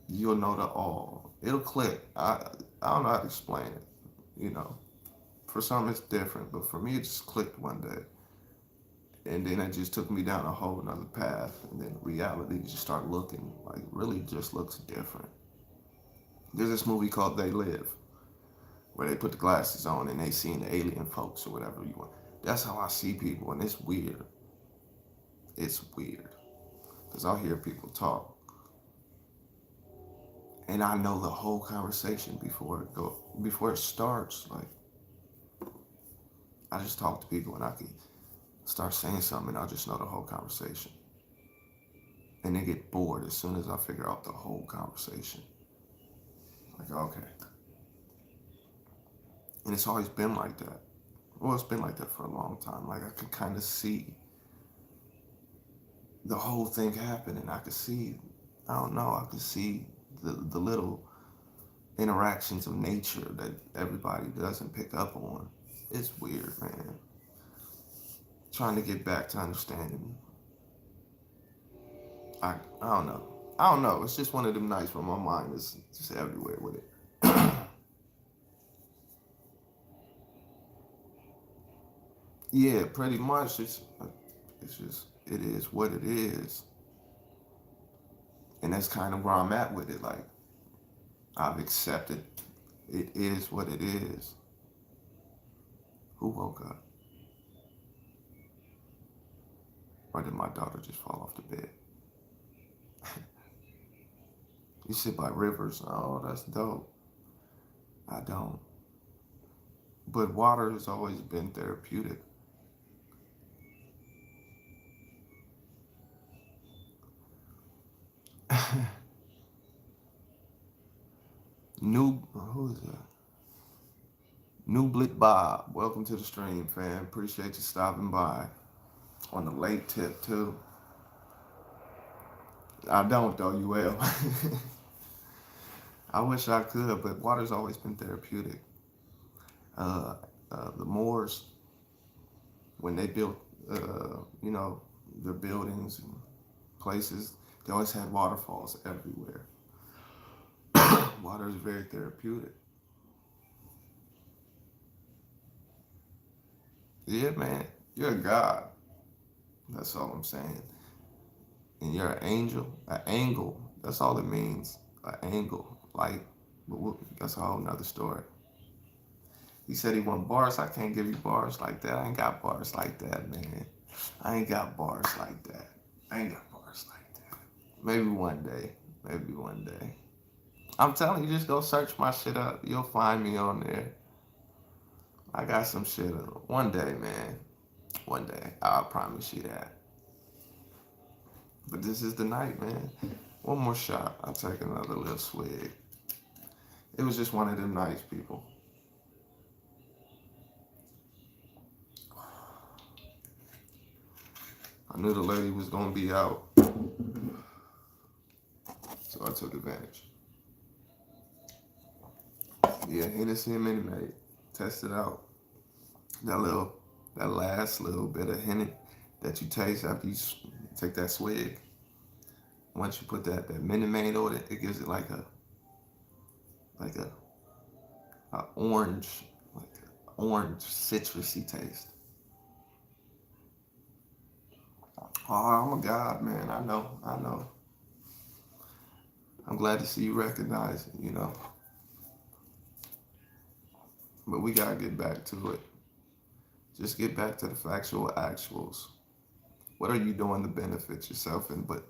you'll know the all. It'll click. I don't know how to explain it. You know, for some it's different, but for me it just clicked one day, and then it just took me down a whole another path, and then reality just started looking like really just looks different. There's this movie called They Live, where they put the glasses on and they seen the alien folks or whatever you want. That's how I see people, and it's weird. It's weird because I'll hear people talk, and I know the whole conversation before it starts. Like I just talk to people, and I can start saying something, and I'll just know the whole conversation, and they get bored as soon as I figure out the whole conversation. Like okay, and it's always been like that. Well, it's been like that for a long time. Like I can kind of see the whole thing happening. I could see, I don't know, I could see the little interactions of nature that everybody doesn't pick up on. It's weird, man. Trying to get back to understanding. I don't know. I don't know. It's just one of them nights where my mind is just everywhere with it. Yeah, pretty much. It's just it is what it is, and that's kind of where I'm at with it. Like I've accepted it is what it is. Who woke up? Or did my daughter just fall off the bed? You sit by rivers. Oh, that's dope. I don't. But water has always been therapeutic. New, who is that? New Blick Bob. Welcome to the stream, fam. Appreciate you stopping by. On the late tip, too. I don't, though, you will. I wish I could, but water's always been therapeutic. Uh, the Moors, when they built, you know, their buildings and places, they always had waterfalls everywhere. Water is very therapeutic. Yeah, man. You're a God. That's all I'm saying. And you're an angel, an angle. That's all it means. An angle. Like, that's a whole nother story. He said he want bars. I can't give you bars like that. I ain't got bars like that, man. I ain't got bars like that. I ain't got bars like that. Maybe one day. Maybe one day. I'm telling you, just go search my shit up. You'll find me on there. I got some shit. One day, man. One day. I'll promise you that. But this is the night, man. One more shot. I'll take another little swig. It was just one of them nights, people. I knew the lady was gonna be out, so I took advantage. Yeah, Hennessy and Minute Maid. Test it out. That last little bit of Henny that you taste after you take that swig. Once you put that Minute Maid on it, it gives it like a orange, like a orange citrusy taste. Oh, I'm a god, man. I know, I know. I'm glad to see you recognize it, you know. But we gotta get back to it. Just get back to the factual actuals. What are you doing to benefit yourself? And but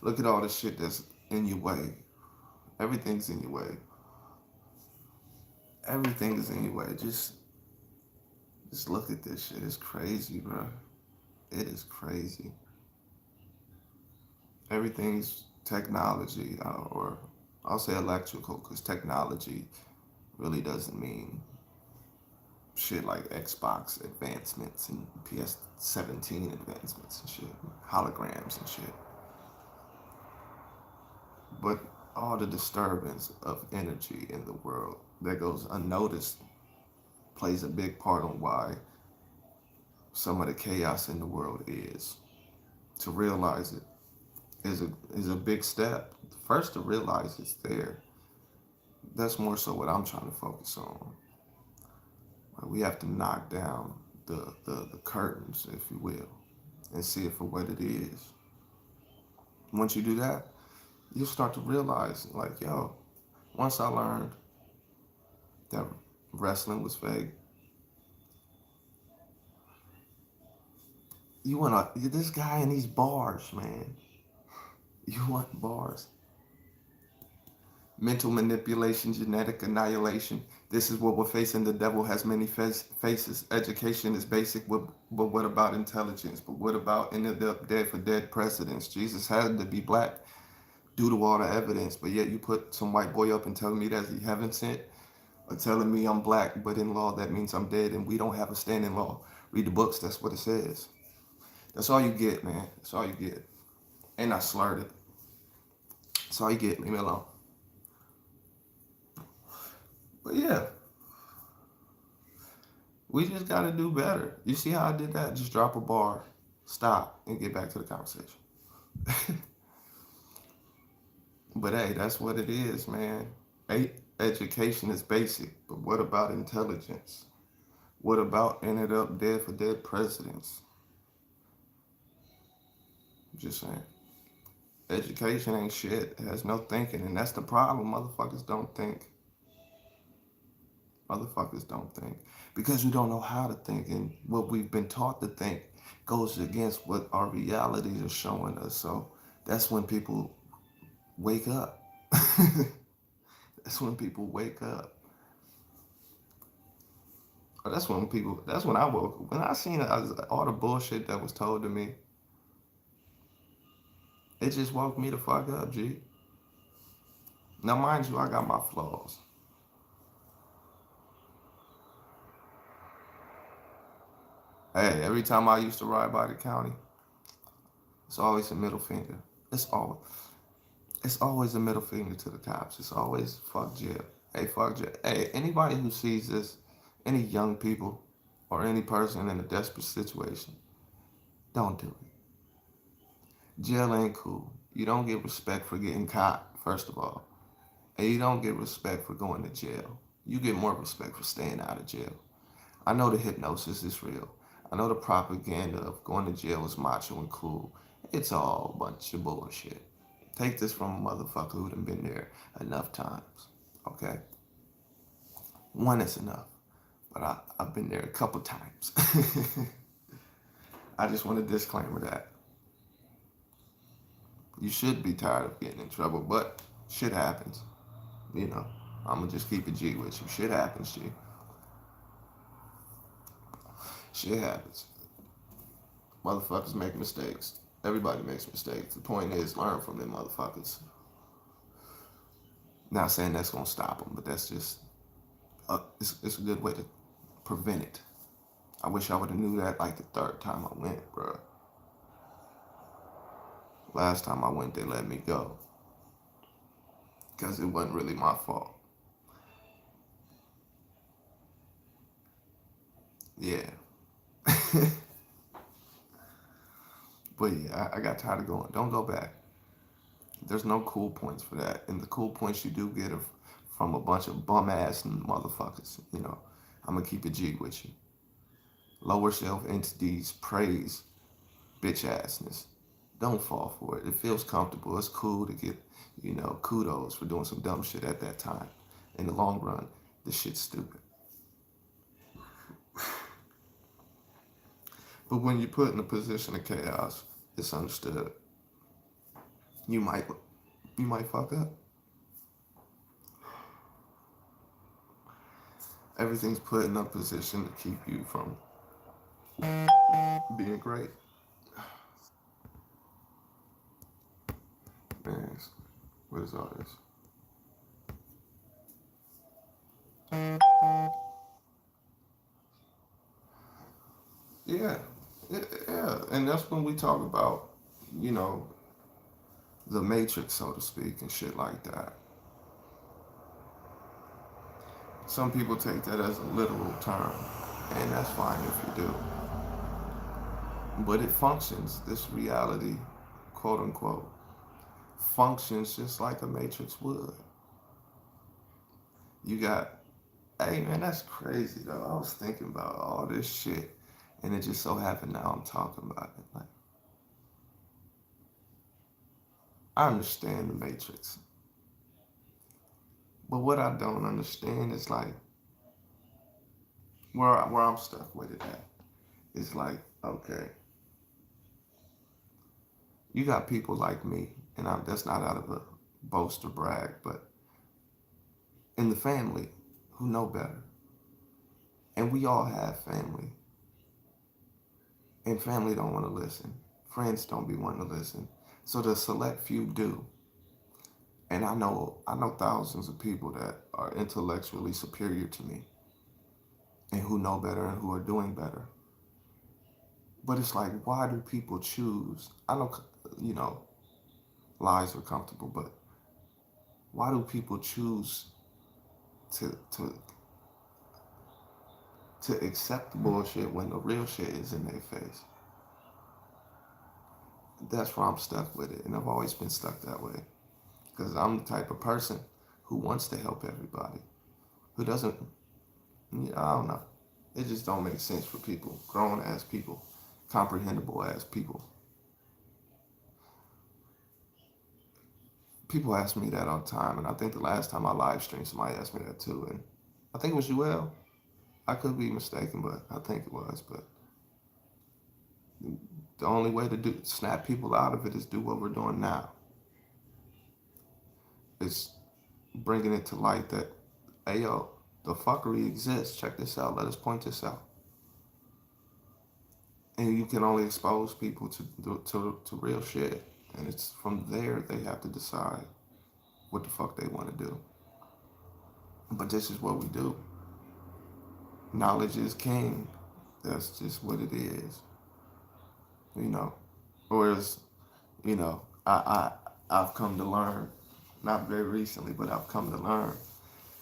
look at all the shit that's in your way. Everything's in your way. Everything is in your way. Just look at this shit. It's crazy, bro. It is crazy. Everything's technology, or I'll say electrical, because technology really doesn't mean shit like Xbox advancements and PS17 advancements and shit, holograms and shit. But all the disturbance of energy in the world that goes unnoticed plays a big part on why some of the chaos in the world is. To realize it is a big step. First to realize it's there. That's more so what I'm trying to focus on. We have to knock down the curtains, if you will, and see it for what it is. Once you do that, you'll start to realize, like, yo, once I learned that wrestling was fake, this guy in these bars, man. You want bars. Mental manipulation, genetic annihilation. This is what we're facing. The devil has many faces. Education is basic, but what about intelligence? But what about ended up dead for dead presidents? Jesus had to be black due to all the evidence, but yet you put some white boy up and telling me that he heaven sent, or telling me I'm black, but in law that means I'm dead, and we don't have a standing law. Read the books, that's what it says. That's all you get, man. That's all you get. And I slurred it. That's all you get. Leave me alone. But yeah, we just gotta do better. You see how I did that? Just drop a bar, stop, and get back to the conversation. But hey, that's what it is, man. Education is basic, but what about intelligence? What about ended up dead for dead presidents? Just saying. Education ain't shit. It has no thinking, and that's the problem. Motherfuckers don't think. Motherfuckers don't think. Because we don't know how to think, and what we've been taught to think goes against what our realities are showing us. So that's when people wake up. That's when people wake up. Or that's when I woke up. When I seen all the bullshit that was told to me, it just woke me the fuck up, G. Now, mind you, I got my flaws. Hey, every time I used to ride by the county, it's always a middle finger. It's all it's always a middle finger to the cops. It's always fuck jail. Hey, fuck jail. Hey, anybody who sees this, any young people or any person in a desperate situation, don't do it. Jail ain't cool. You don't get respect for getting caught, first of all. And you don't get respect for going to jail. You get more respect for staying out of jail. I know the hypnosis is real. I know the propaganda of going to jail is macho and cool. It's all a bunch of bullshit. Take this from a motherfucker who done been there enough times. Okay? One is enough. But I've been there a couple times. I just want to disclaimer that. You should be tired of getting in trouble, but shit happens. You know, I'm going to just keep it G with you. Shit happens, G. Shit happens. Motherfuckers make mistakes. Everybody makes mistakes. The point is, learn from them motherfuckers. Not saying that's gonna stop them, but that's just it's a good way to prevent it. I wish I would have knew that like the third time I went, bro. Last time I went, they let me go because it wasn't really my fault. Yeah, but yeah, I got tired of going. Don't go back. There's no cool points for that, and the cool points you do get are from a bunch of bum ass motherfuckers. You know, I'm gonna keep it G with you. Lower self entities praise bitch assness. Don't fall for it. It feels comfortable. It's cool to get, kudos for doing some dumb shit at that time. In the long run, this shit's stupid. But when you're put in a position of chaos, it's understood. You might you might fuck up. Everything's put in a position to keep you from being great. Man, what is all this? Yeah, yeah, and that's when we talk about, you know, the matrix, so to speak, and shit like that. Some people take that as a literal term, and that's fine if you do. But it functions, this reality, quote unquote, functions just like a matrix would. You got, hey man, that's crazy though. I was thinking about all this shit, and it just so happened now I'm talking about it. Like, I understand the matrix, but what I don't understand is like where I'm stuck with it at. It's like, okay, you got people like me, and that's not out of a boast or brag, but in the family who know better. And we all have family. And family don't want to listen. Friends don't be wanting to listen. So the select few do. And I know thousands of people that are intellectually superior to me and who know better and who are doing better. But it's like, why do people choose? I know, you know, lies are comfortable, but why do people choose to to to accept the bullshit when the real shit is in their face? That's why I'm stuck with it, and I've always been stuck that way because I'm the type of person who wants to help everybody, who doesn't. I don't know. It just don't make sense for people, grown ass people, comprehensible ass people. People ask me that all the time, and I think the last time I live streamed, somebody asked me that too, and I think it was Joel. I could be mistaken, but I think it was. But the only way to do snap people out of it is do what we're doing now. It's bringing it to light that, hey yo, the fuckery exists. Check this out. Let us point this out. And you can only expose people to real shit. And it's from there they have to decide what the fuck they want to do. But this is what we do. Knowledge is king. That's just what it is. You know. Whereas, I've come to learn, not very recently, but I've come to learn.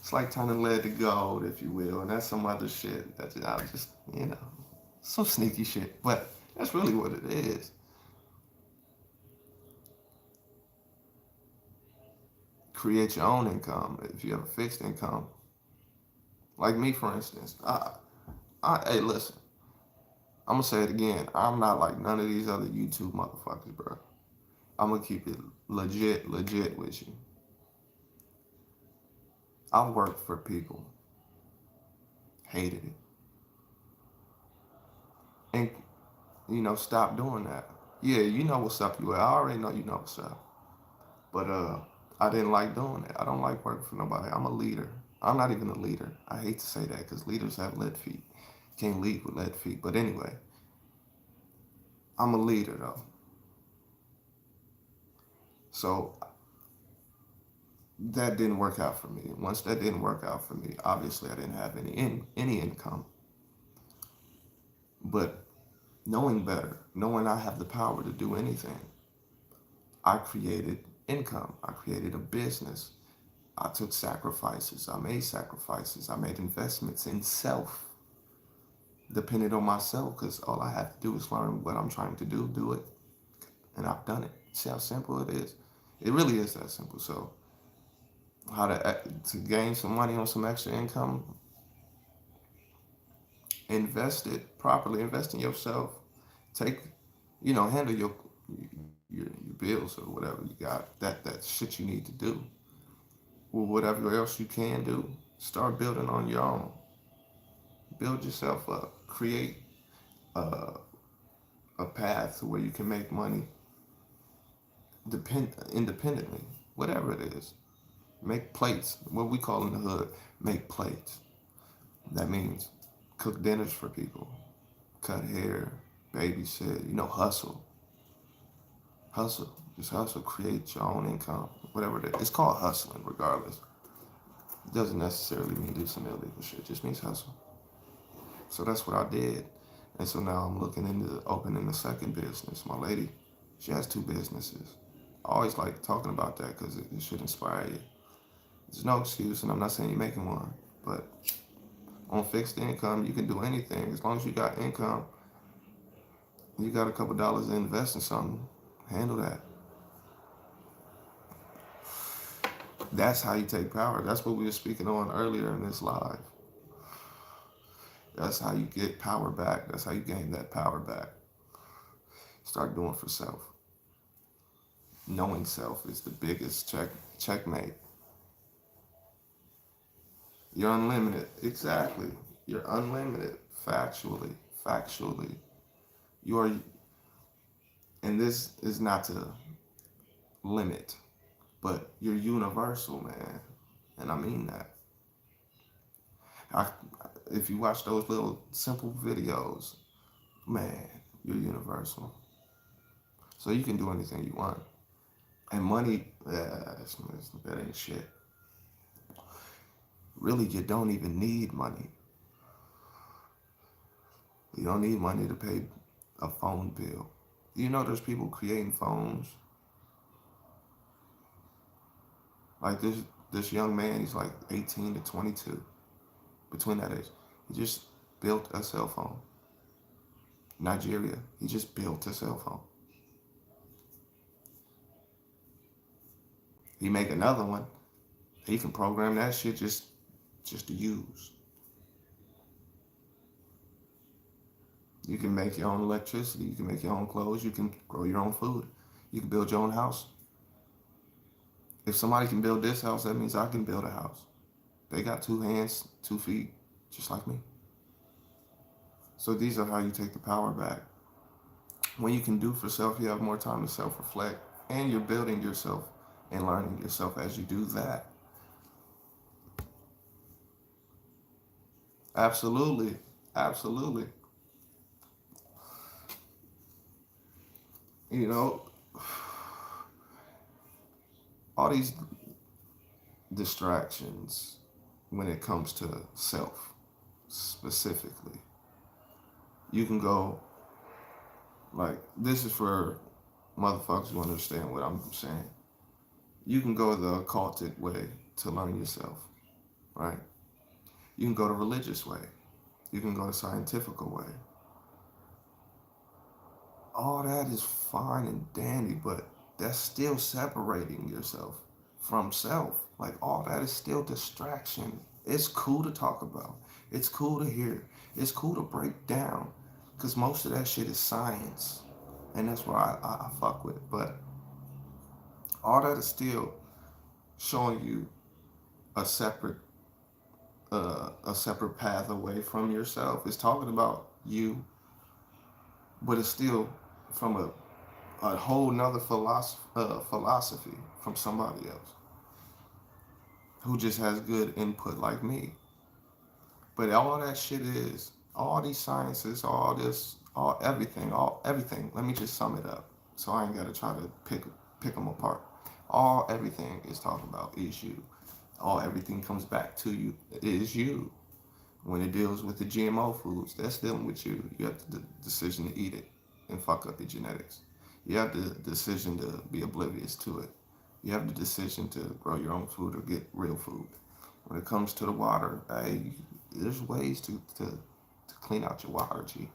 It's like turning lead to gold, if you will, and that's some other shit that I just, some sneaky shit. But that's really what it is. Create your own income if you have a fixed income. Like me, for instance, Hey, listen. I'm gonna say it again. I'm not like none of these other YouTube motherfuckers, bro. I'm gonna keep it legit with you. I worked for people, hated it, and stop doing that. Yeah, you know what's up, you. I already know you know what's up. But I didn't like doing it. I don't like working for nobody. I'm a leader. I'm not even a leader. I hate to say that because leaders have lead feet. Can't lead with lead feet. But anyway, I'm a leader though. So that didn't work out for me. Once that didn't work out for me, obviously I didn't have any income. But knowing better, knowing I have the power to do anything, I created income. I created a business. I took sacrifices. I made sacrifices. I made investments in self, depended on myself, because all I have to do is learn what I'm trying to do it, and I've done it. See how simple it is? It really is that simple. So, how to gain some money on some extra income? Invest it properly. Invest in yourself. Take, handle your bills or whatever you got. That shit you need to do. Well, whatever else you can do, start building on your own. Build yourself up. Create a, a path to where you can make money independently. Whatever it is, make plates. What we call in the hood, make plates. That means cook dinners for people, cut hair, babysit. Hustle, hustle. Just hustle. Create your own income. Whatever it is, it's called hustling. Regardless, it doesn't necessarily mean do some illegal shit. It just means hustle. So that's what I did. And so now I'm looking into opening a second business. My lady, she has two businesses. I always like talking about that because it should inspire you. There's no excuse, and I'm not saying you're making one, but on fixed income, you can do anything. As long as you got income, you got a couple dollars to invest in something, handle that. That's how you take power. That's what we were speaking on earlier in this live. That's how you get power back. That's how you gain that power back. Start doing for self. Knowing self is the biggest checkmate. You're unlimited. Exactly. You're unlimited. Factually. You are, and this is not to limit, but you're universal, man. And I mean that. I, if you watch those little simple videos, man, you're universal. So you can do anything you want. And money, that ain't shit. Really, you don't even need money. You don't need money to pay a phone bill. There's people creating phones. Like this young man, he's like 18 to 22, between that age. He just built a cell phone. Nigeria, he just built a cell phone. He make another one. He can program that shit just to use. You can make your own electricity. You can make your own clothes. You can grow your own food. You can build your own house. If somebody can build this house, that means I can build a house. They got 2 hands, 2 feet, just like me. So these are how you take the power back. When you can do for self, you have more time to self-reflect, and you're building yourself and learning yourself as you do that. Absolutely. Absolutely. You know, all these distractions when it comes to self specifically. You can go, like, this is for motherfuckers who understand what I'm saying. You can go the occultic way to learn yourself, right? You can go the religious way. You can go the scientific way. All that is fine and dandy, but that's still separating yourself from self. Like, all that is still distraction. It's cool to talk about. It's cool to hear. It's cool to break down. Because most of that shit is science. And that's what I fuck with. But all that is still showing you a separate a separate path away from yourself. It's talking about you, but it's still from a whole nother philosophy from somebody else who just has good input like me. But all that shit is, all these sciences, all this, all everything. Let me just sum it up, so I ain't gotta try to pick them apart. All everything is talking about is you. All everything comes back to you is you. When it deals with the GMO foods, that's dealing with you. You have the decision to eat it and fuck up your genetics. You have the decision to be oblivious to it. You have the decision to grow your own food or get real food. When it comes to the water, hey, there's ways to clean out your water, G.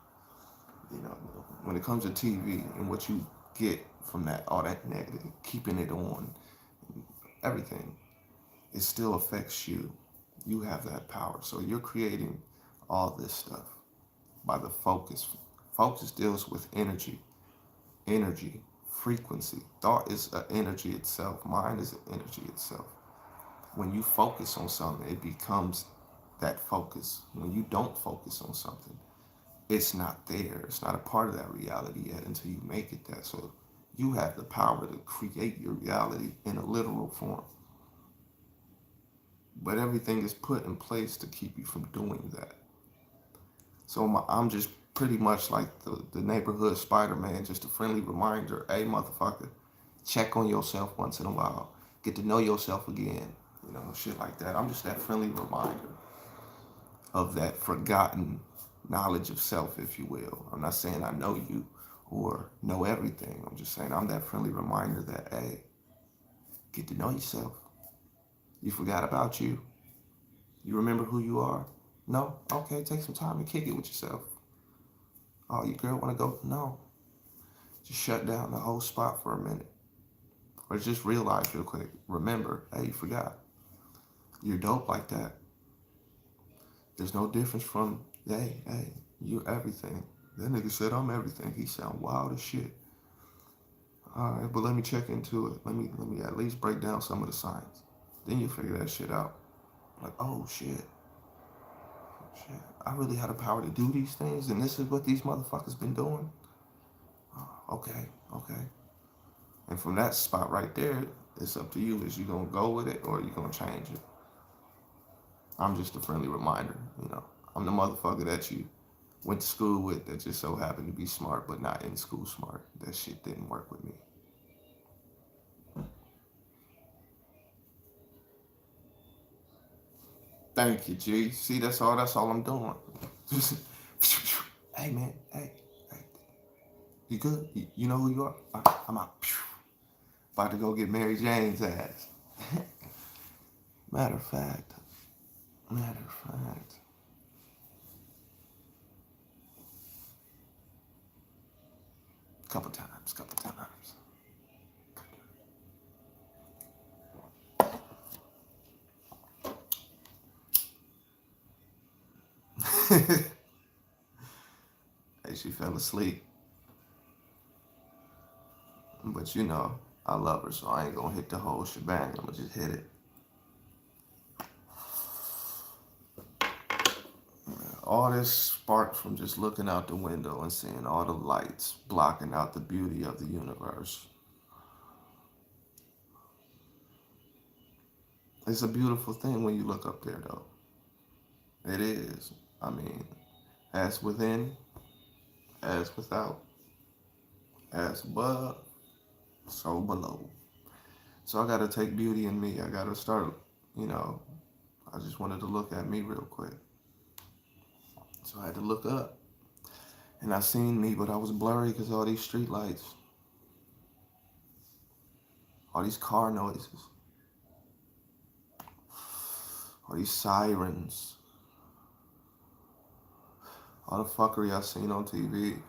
You know, when it comes to TV and what you get from that, all that negative, keeping it on, everything, it still affects you. You have that power. So you're creating all this stuff by the focus. Focus deals with energy, frequency. Thought is an energy itself. Mind is an energy itself. When you focus on something, it becomes that focus. When you don't focus on something, it's not there. It's not a part of that reality yet until you make it that. So you have the power to create your reality in a literal form. But everything is put in place to keep you from doing that. So I'm just pretty much like the neighborhood Spider-Man, just a friendly reminder, hey, motherfucker, check on yourself once in a while. Get to know yourself again. You know, shit like that. I'm just that friendly reminder of that forgotten knowledge of self, if you will. I'm not saying I know you or know everything. I'm just saying I'm that friendly reminder that, hey, get to know yourself. You forgot about you. You remember who you are? No? Okay, take some time and kick it with yourself. Oh, your girl want to go? No. Just shut down the whole spot for a minute. Or just realize real quick. Remember, hey, you forgot. You're dope like that. There's no difference from, hey, you're everything. That nigga said I'm everything. He sound wild as shit. All right, but let me check into it. Let me at least break down some of the science. Then you figure that shit out. Like, oh shit. Shit. I really had the power to do these things, and this is what these motherfuckers been doing. Okay. And from that spot right there, it's up to you. Is you gonna go with it or you gonna change it? I'm just a friendly reminder, you know. I'm the motherfucker that you went to school with that just so happened to be smart but not in school smart. That shit didn't work with me. Thank you, G. See, that's all I'm doing. Hey man, hey. You good? You know who you are? I'm out. About to go get Mary Jane's ass. Matter of fact, matter of fact. Couple times. Hey, she fell asleep. But you know, I love her, so I ain't gonna hit the whole shebang. I'm gonna just hit it. All this sparked from just looking out the window and seeing all the lights blocking out the beauty of the universe. It's a beautiful thing when you look up there, though. It is. I mean, as within, as without, as above, so below. So I gotta take beauty in me. I gotta start, you know, I just wanted to look at me real quick. So I had to look up. And I seen me, but I was blurry because all these street lights, all these car noises, all these sirens, all the fuckery I seen on TV,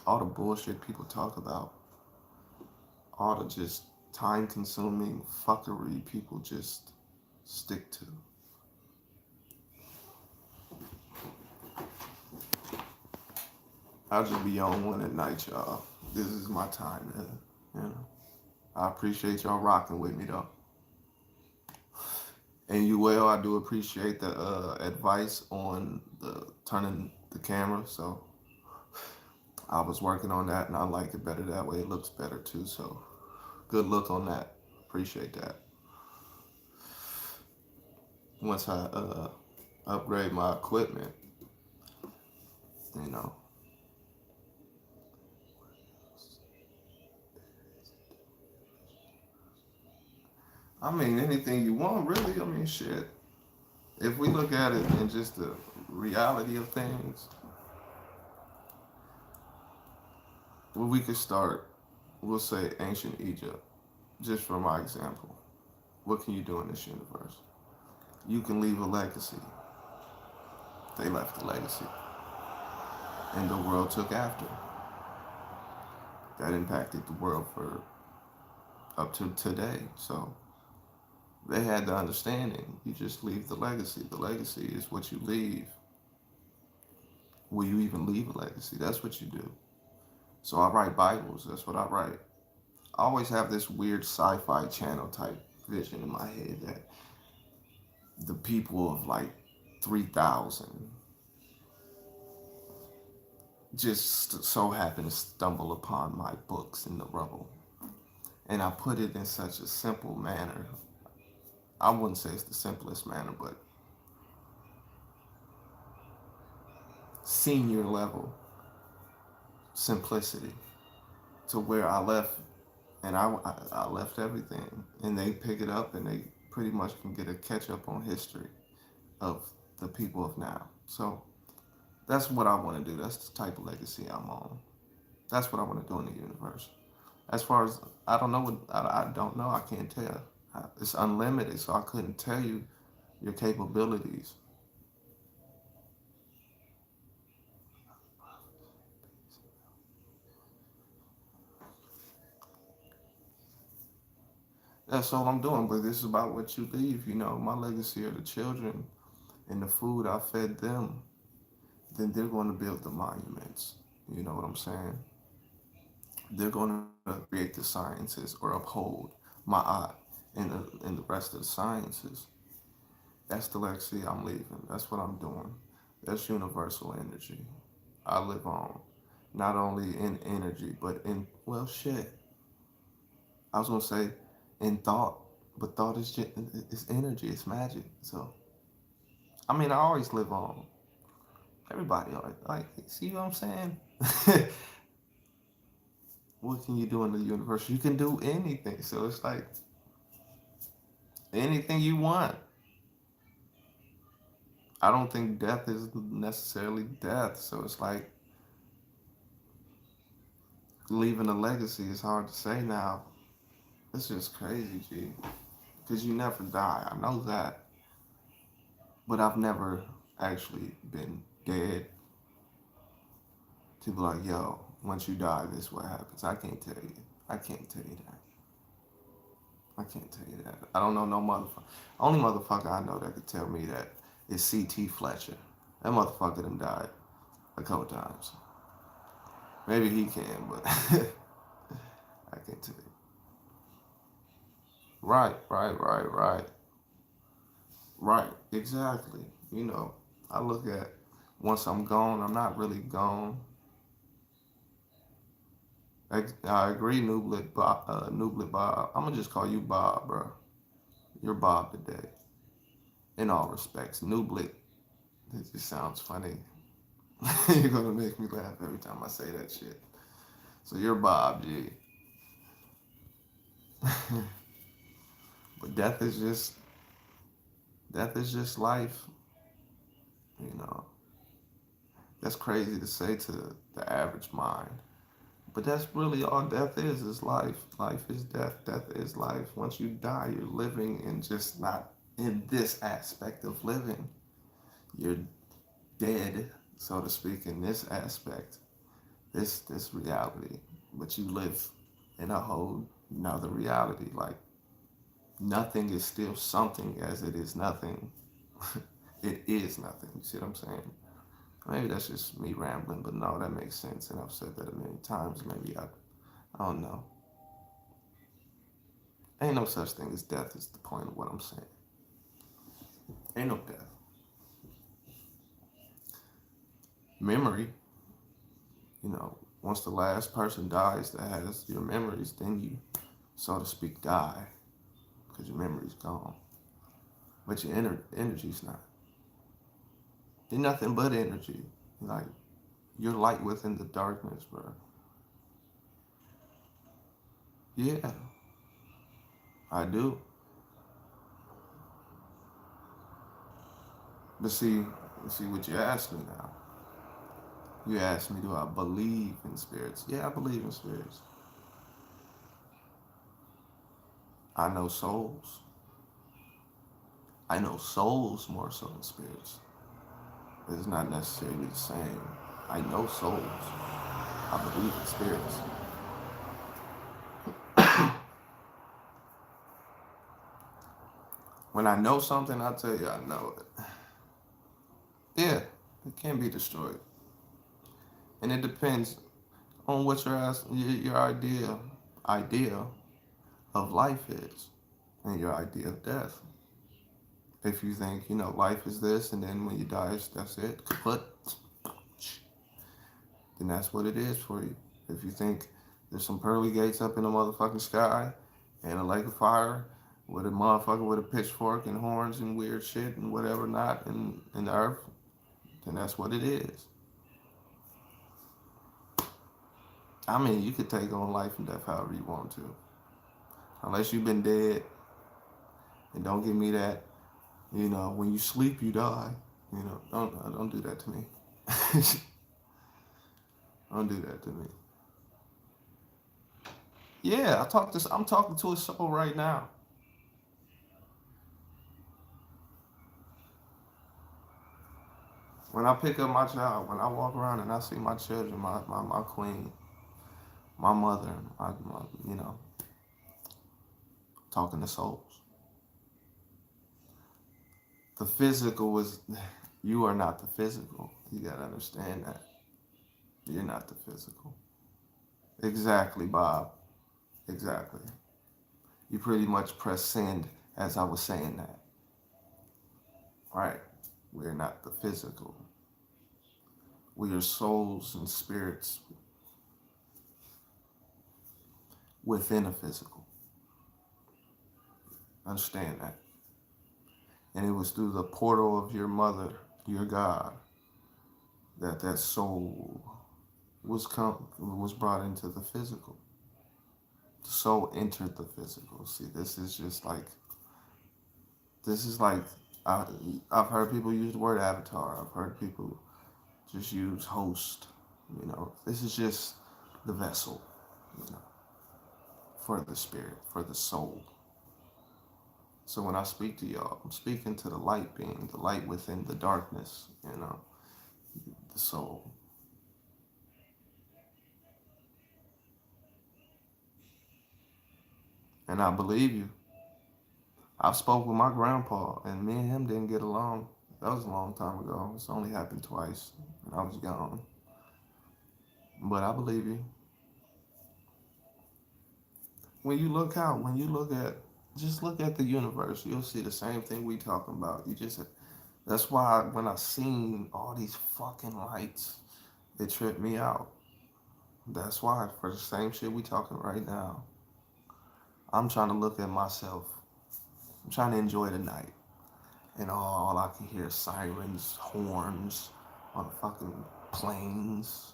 all the bullshit people talk about, all the just time consuming fuckery people just stick to. I'll just be on one at night, y'all. This is my time, man. You know, I appreciate y'all rocking with me though. And you will, I do appreciate the advice on the turning the camera. So I was working on that, and I like it better that way. It looks better too. So good look on that. Appreciate that. Once I upgrade my equipment, you know. I mean, anything you want, really. I mean, shit. If we look at it in just the reality of things, well, we could start, we'll say ancient Egypt, just for my example. What can you do in this universe? You can leave a legacy. They left a legacy. And the world took after. That impacted the world for up to today. So they had the understanding. You just leave the legacy. The legacy is what you leave. Will you even leave a legacy? That's what you do. So I write Bibles. That's what I write. I always have this weird sci-fi channel type vision in my head that the people of like 3,000 just so happen to stumble upon my books in the rubble. And I put it in such a simple manner. I wouldn't say it's the simplest manner, but senior level simplicity to where I left, and I left everything, and they pick it up, and they pretty much can get a catch up on history of the people of now. So that's what I want to do. That's the type of legacy I'm on. That's what I want to do in the universe. As far as I don't know what I don't know, I can't tell. It's unlimited, so I couldn't tell you your capabilities. That's all I'm doing. But this is about what you leave. You know, my legacy are the children and the food I fed them. Then they're going to build the monuments. You know what I'm saying? They're going to create the sciences or uphold Ma'at and the rest of the sciences. That's the legacy I'm leaving. That's what I'm doing. That's universal energy. I live on. Not only in energy, but in, well, shit. I was going to say in thought, but thought is just, it's energy, it's magic. So, I mean, I always live on. Everybody, like, see what I'm saying? What can you do in the universe? You can do anything. So it's like anything you want. I don't think death is necessarily death. So it's like leaving a legacy is hard to say now. It's just crazy, G. Because you never die. I know that. But I've never actually been dead to be like, yo, once you die, this is what happens. I can't tell you. I can't tell you that. I can't tell you that. I don't know no motherfucker. Only motherfucker I know that could tell me that is C.T. Fletcher. That motherfucker done died a couple times. Maybe he can, but I can't tell you. Right, right, right, right. Right, exactly. You know, I look at once I'm gone, I'm not really gone. I agree, Nublit Bob. Nublit Bob. I'm gonna just call you Bob, bro. You're Bob today, in all respects. Nublit. It just sounds funny. You're gonna make me laugh every time I say that shit. So you're Bob G. But death is just life. You know, that's crazy to say to the average mind. But that's really all death is life. Life is death. Death is life. Once you die, you're living and just not in this aspect of living. You're dead, so to speak, in this aspect, this reality. But you live in a whole another reality. Like Nothing is still something as it is nothing. It is nothing. You see what I'm saying? Maybe that's just me rambling, but no, that makes sense. And I've said that a million times. Maybe I don't know. Ain't no such thing as death is the point of what I'm saying. Ain't no death. Memory, once the last person dies that has your memories, then you, so to speak, die because your memory's gone. But your energy's not. You're nothing but energy. Like, you're light within the darkness, bro. Yeah, I do. But see what you asked me now. You asked me, do I believe in spirits? Yeah, I believe in spirits. I know souls. I know souls more so than spirits. But it's not necessarily the same. I know souls. I believe in spirits. When I know something, I tell you I know it. Yeah, it can be destroyed. And it depends on what your idea of life is, and your idea of death. If you think, life is this, and then when you die, that's it, kaput, then that's what it is for you. If you think there's some pearly gates up in the motherfucking sky, and a lake of fire, with a motherfucker with a pitchfork and horns and weird shit and whatever not in the earth, then that's what it is. I mean, you could take on life and death however you want to. Unless you've been dead, and don't give me that, when you sleep, you die. Don't do that to me. Don't do that to me. Yeah, I'm talking to a soul right now. When I pick up my child, when I walk around and I see my children, my queen, my mother, you know, talking to souls. The physical is, you are not the physical. You gotta understand that. You're not the physical. Exactly, Bob. Exactly. You pretty much press send as I was saying that. Right. We're not the physical. We are souls and spirits within a physical. Understand that. And it was through the portal of your mother, your God, that soul was brought into the physical. The soul entered the physical. See, this is like, I, I've heard people use the word avatar. I've heard people just use host. This is just the vessel, you know, for the spirit, for the soul. So when I speak to y'all, I'm speaking to the light being, the light within the darkness, the soul. And I believe you. I've spoke with my grandpa, and me and him didn't get along. That was a long time ago. It's only happened twice, and I was gone. But I believe you. When you look at, just look at the universe, you'll see the same thing we talking about. That's why when I seen all these fucking lights, it tripped me out. That's why, for the same shit we talking right now, I'm trying to look at myself. I'm trying to enjoy the night. And all I can hear is sirens, horns on fucking planes.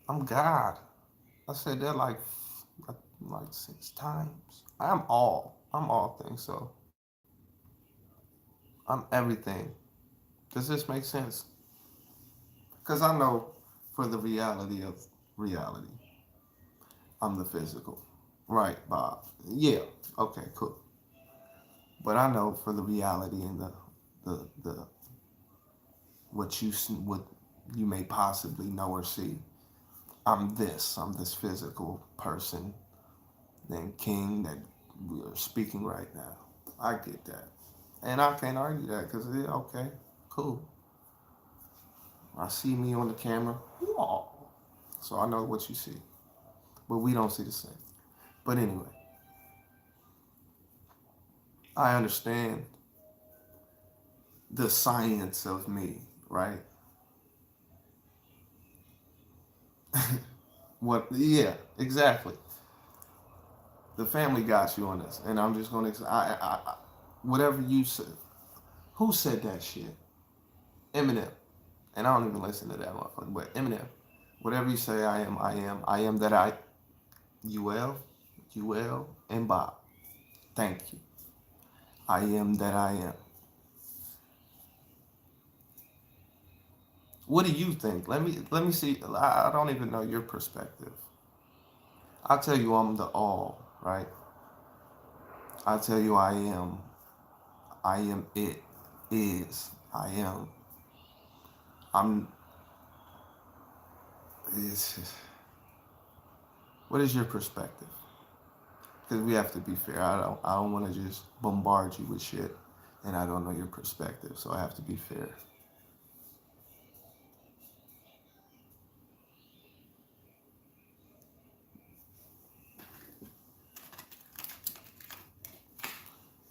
I'm God. I said that like 6 times. I'm all things. So I'm everything. Does this make sense? Because I know for the reality of reality, I'm the physical. Right, Bob. Yeah. Okay, cool. But I know for the reality and the what you may possibly know or see. I'm this physical person named King that we are speaking right now. I get that. And I can't argue that because, yeah, okay, cool. I see me on the camera. Whoa. So I know what you see. But we don't see the same. But anyway, I understand the science of me, right? What? Yeah, exactly. The family got you on this, and I'm just gonna. Whatever you said. Who said that shit? Eminem. And I don't even listen to that motherfucker. But Eminem. Whatever you say, I am. I am. I am that I. UL, and Bob. Thank you. I am that I am. What do you think? Let me see. I don't even know your perspective. I'll tell you I'm the all, right? I'll tell you I am. I am it is. I am. I'm it's, what is your perspective? Because we have to be fair. I don't want to just bombard you with shit and I don't know your perspective. So I have to be fair.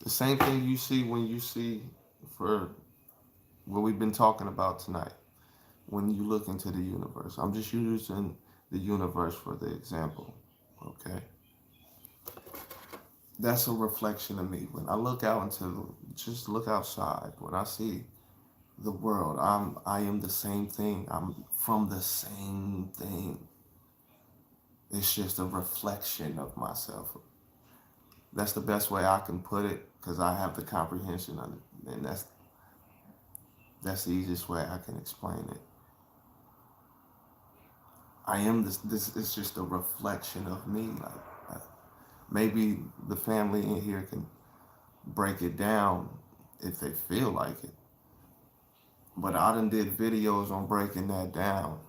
The same thing you see when you see for what we've been talking about tonight. When you look into the universe. I'm just using the universe for the example. Okay? That's a reflection of me. When I look out into just look outside, when I see the world, I am the same thing. I'm from the same thing. It's just a reflection of myself. That's the best way I can put it because I have the comprehension of it, and that's the easiest way I can explain it. I am this. This is just a reflection of me. Like maybe the family in here can break it down if they feel like it. But I done did videos on breaking that down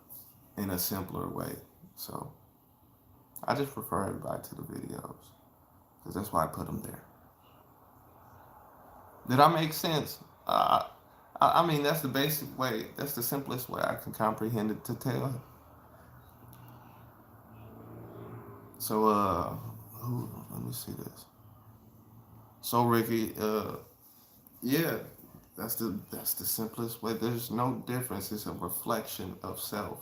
in a simpler way. So I just refer everybody to the videos because that's why I put them there. Did I make sense? I mean, that's the basic way. That's the simplest way I can comprehend it to tell it. So, let me see this. So, Ricky, yeah, that's the simplest way. There's no difference. It's a reflection of self.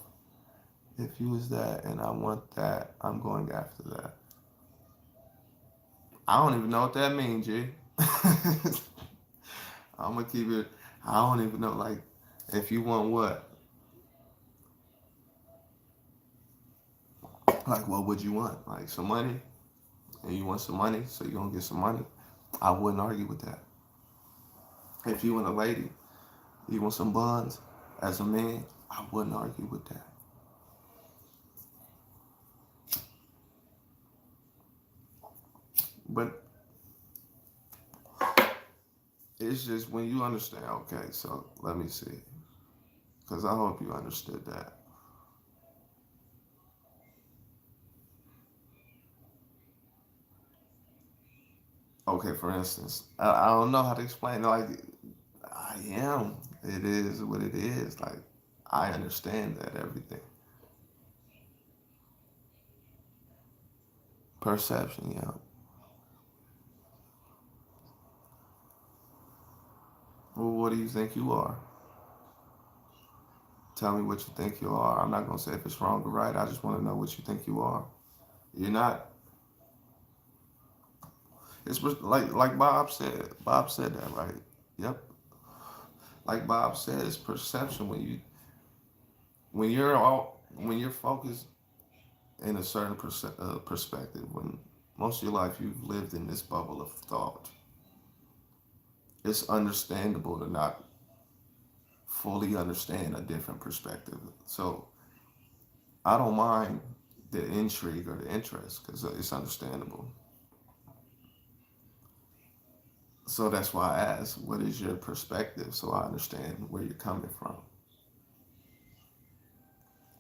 If you was that and I want that, I'm going after that. I don't even know what that means, G. I'm gonna keep it. I don't even know. Like, if you want what? Like, what would you want? Like some money? And you want some money, so you're gonna get some money. I wouldn't argue with that. If you want a lady, you want some buns as a man, I wouldn't argue with that. But it's just when you understand, okay, so let me see. Because I hope you understood that. Okay, for instance, I don't know how to explain. Like, I am. It is what it is. Like, I understand that everything. Perception, yeah. Well, what do you think you are? Tell me what you think you are. I'm not gonna say if it's wrong or right. I just want to know what you think you are. You're not. It's like Bob said. Bob said that right. Yep. Like Bob said, it's perception when you're focused in a certain perspective. When most of your life you've lived in this bubble of thought, it's understandable to not fully understand a different perspective. So I don't mind the intrigue or the interest because it's understandable. So that's why I ask, what is your perspective? So I understand where you're coming from.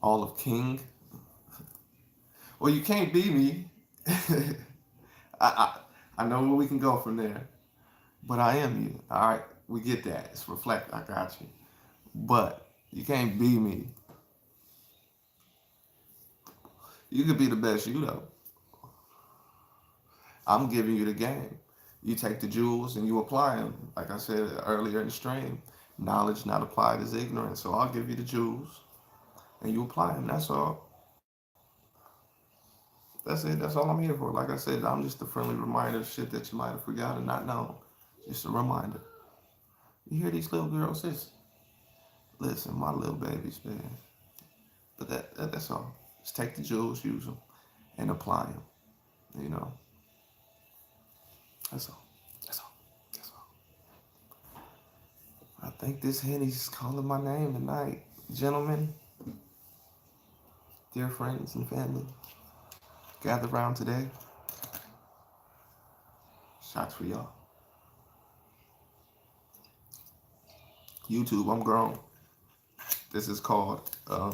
All of King. Well, you can't be me. I, I know where we can go from there. But I am you. All right, we get that. It's reflect. I got you. But you can't be me. You could be the best you though. I'm giving you the game. You take the jewels and you apply them. Like I said earlier in the stream, knowledge not applied is ignorance. So I'll give you the jewels and you apply them. That's all. That's it. That's all I'm here for. Like I said, I'm just a friendly reminder of shit that you might have forgotten, not known. Just a reminder. You hear these little girls? Listen, my little babies, man. But that's all. Just take the jewels, use them, and apply them. You know, that's all. That's all. That's all. I think this Henny's calling my name tonight. Gentlemen, dear friends and family, gather around today. Shots for y'all. YouTube, I'm grown. This is called, I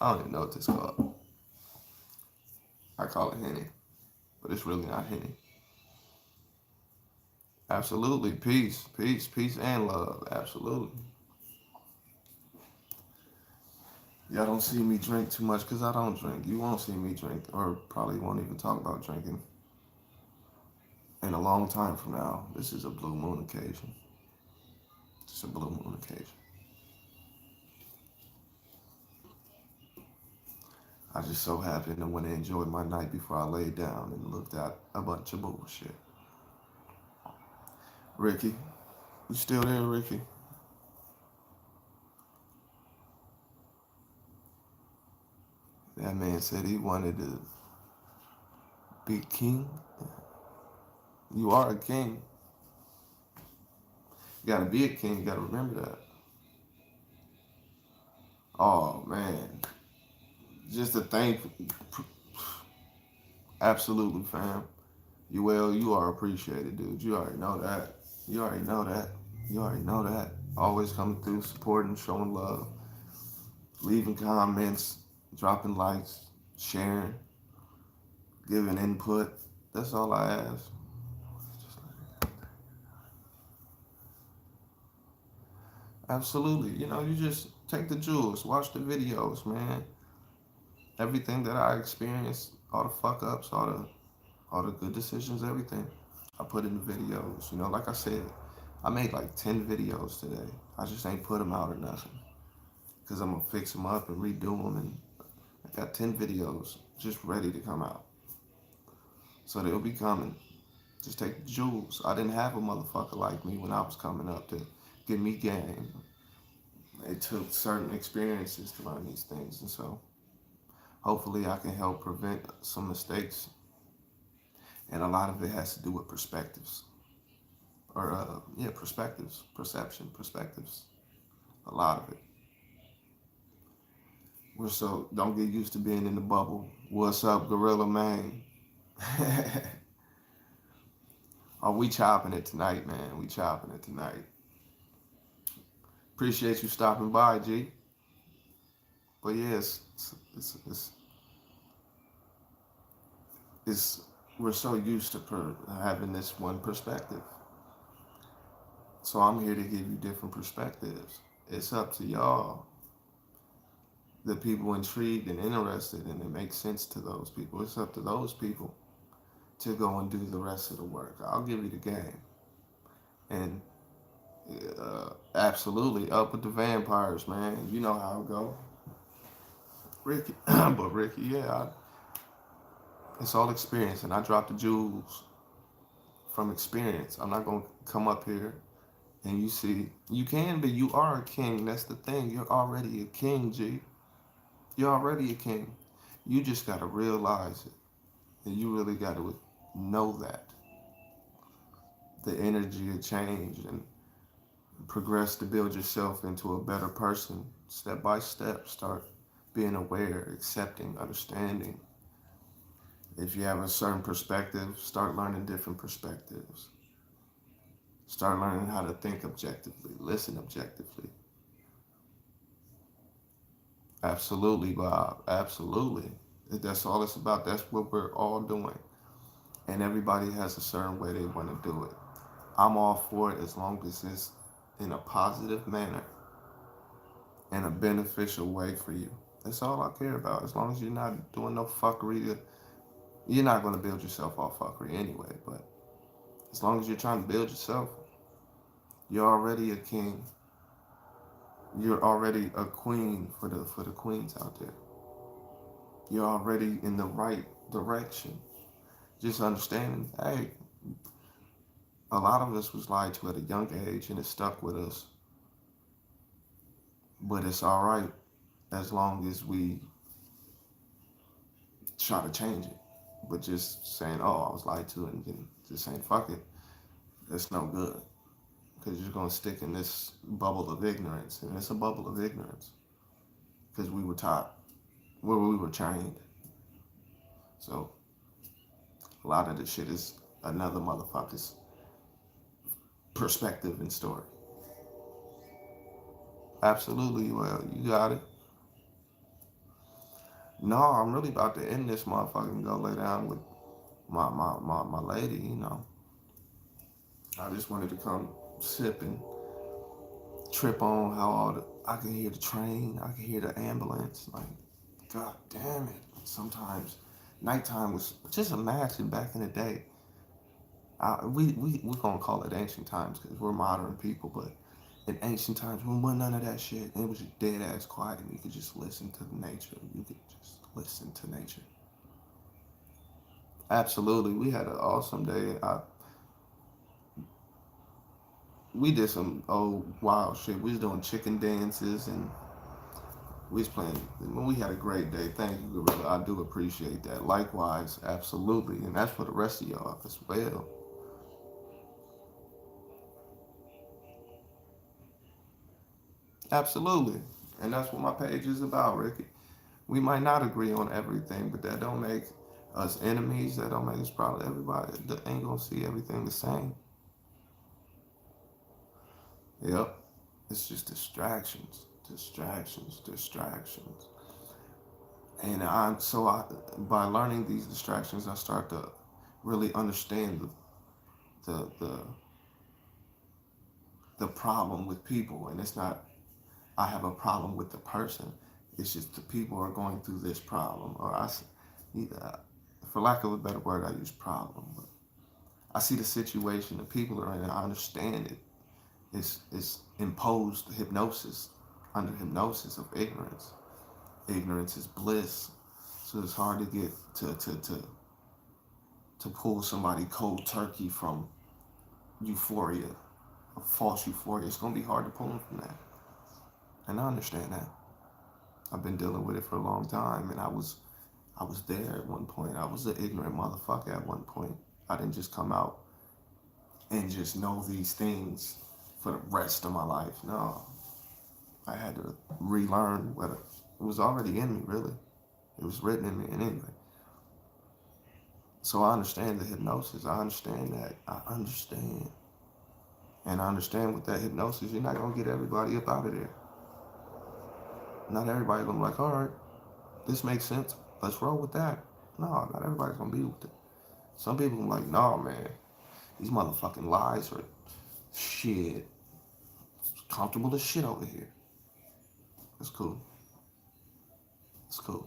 don't even know what this is called. I call it Henny, but it's really not Henny. Absolutely. Peace, peace, peace, and love. Absolutely. Y'all don't see me drink too much because I don't drink. You won't see me drink, or probably won't even talk about drinking in a long time from now. This is a blue moon occasion. Just a blue moon occasion. I just so happened to want to enjoy my night before I laid down and looked at a bunch of bullshit. Ricky, you still there, Ricky? That man said he wanted to be king. You are a king. You gotta be a king. You gotta remember that. Oh man, just a thank. Absolutely, fam. You are appreciated, dude. You already know that. You already know that. You already know that. Always coming through, supporting, showing love, leaving comments, dropping likes, sharing, giving input. That's all I ask. Absolutely. You just take the jewels, watch the videos, man. Everything that I experienced, all the fuck ups, all the good decisions, everything. I put in the videos. Like I said, I made like 10 videos today. I just ain't put them out or nothing. Because I'm going to fix them up and redo them. And I got 10 videos just ready to come out. So they'll be coming. Just take the jewels. I didn't have a motherfucker like me when I was coming up to give me game. It took certain experiences to learn these things. And so hopefully I can help prevent some mistakes. And a lot of it has to do with perspectives. Perspectives, perception, perspectives. A lot of it. Don't get used to being in the bubble. What's up, Gorilla Man? Oh, we chopping it tonight, man. We chopping it tonight. Appreciate you stopping by, G. But yeah, it's we're so used to having this one perspective. So I'm here to give you different perspectives. It's up to y'all, the people intrigued and interested, and it makes sense to those people. It's up to those people to go and do the rest of the work. I'll give you the game. And absolutely, up with the vampires, man. You know how it go. Ricky, but Ricky, yeah, it's all experience, and I dropped the jewels from experience. I'm not gonna come up here and you see, you can be, you are a king. That's the thing. You're already a king, G. You're already a king. You just gotta realize it, and you really gotta know that the energy of change and progress to build yourself into a better person step by step. Start being aware, accepting, understanding. If you have a certain perspective, start learning different perspectives. Start learning how to think objectively, listen objectively. Absolutely, Bob. Absolutely. That's all it's about. That's what we're all doing. And everybody has a certain way they want to do it. I'm all for it as long as it's in a positive manner and a beneficial way for you. That's all I care about. As long as you're not doing no fuckery, you're not going to build yourself off fuckery anyway. But as long as you're trying to build yourself, you're already a king. You're already a queen for the queens out there. You're already in the right direction. Just understanding, hey, a lot of us was lied to at a young age and it stuck with us. But it's all right as long as we try to change it. But just saying, oh, I was lied to, and then just saying, fuck it, that's no good. Because you're going to stick in this bubble of ignorance. And it's a bubble of ignorance. Because we were taught, where we were trained. So a lot of this shit is another motherfucker's perspective and story. Absolutely, well, you got it. No, I'm really about to end this motherfucker and go lay down with my lady, you know. I just wanted to come sip and trip on how all the I can hear the train, I can hear the ambulance. Like, god damn it. Sometimes nighttime was just imagine back in the day. We're gonna call it ancient times because we're modern people, but in ancient times when wasn't none of that shit, and it was just dead ass quiet, and you could just listen to nature. You could just listen to nature. Absolutely, we had an awesome day. We did some old wild shit. We was doing chicken dances and we was playing. We had a great day. Thank you, Gorilla. I do appreciate that. Likewise, absolutely, and that's for the rest of y'all as well. Absolutely, and that's what my page is about, Ricky. We might not agree on everything, but that don't make us enemies. That don't make us probably everybody that ain't gonna see everything the same. Yep, it's just distractions, distractions, distractions. And by learning these distractions, I start to really understand the the problem with people. And it's not I have a problem with the person. It's just the people are going through this problem, or for lack of a better word, I use problem. But I see the situation the people are in, and I understand it. It's imposed hypnosis, under hypnosis of ignorance. Ignorance is bliss, so it's hard to get to pull somebody cold turkey from euphoria, a false euphoria. It's gonna be hard to pull them from that, and I understand that. I've been dealing with it for a long time, and I was there at one point. I was an ignorant motherfucker at one point. I didn't just come out and just know these things for the rest of my life. No, I had to relearn what it was already in me. Really, it was written in me, and anyway. So I understand the hypnosis. I understand that. I understand. And I understand with that hypnosis, you're not going to get everybody up out of there. Not everybody going to be like, all right, this makes sense. Let's roll with that. No, not everybody's going to be with it. Some people are like, no, man, these motherfucking lies are shit. It's comfortable as shit over here. It's cool. It's cool.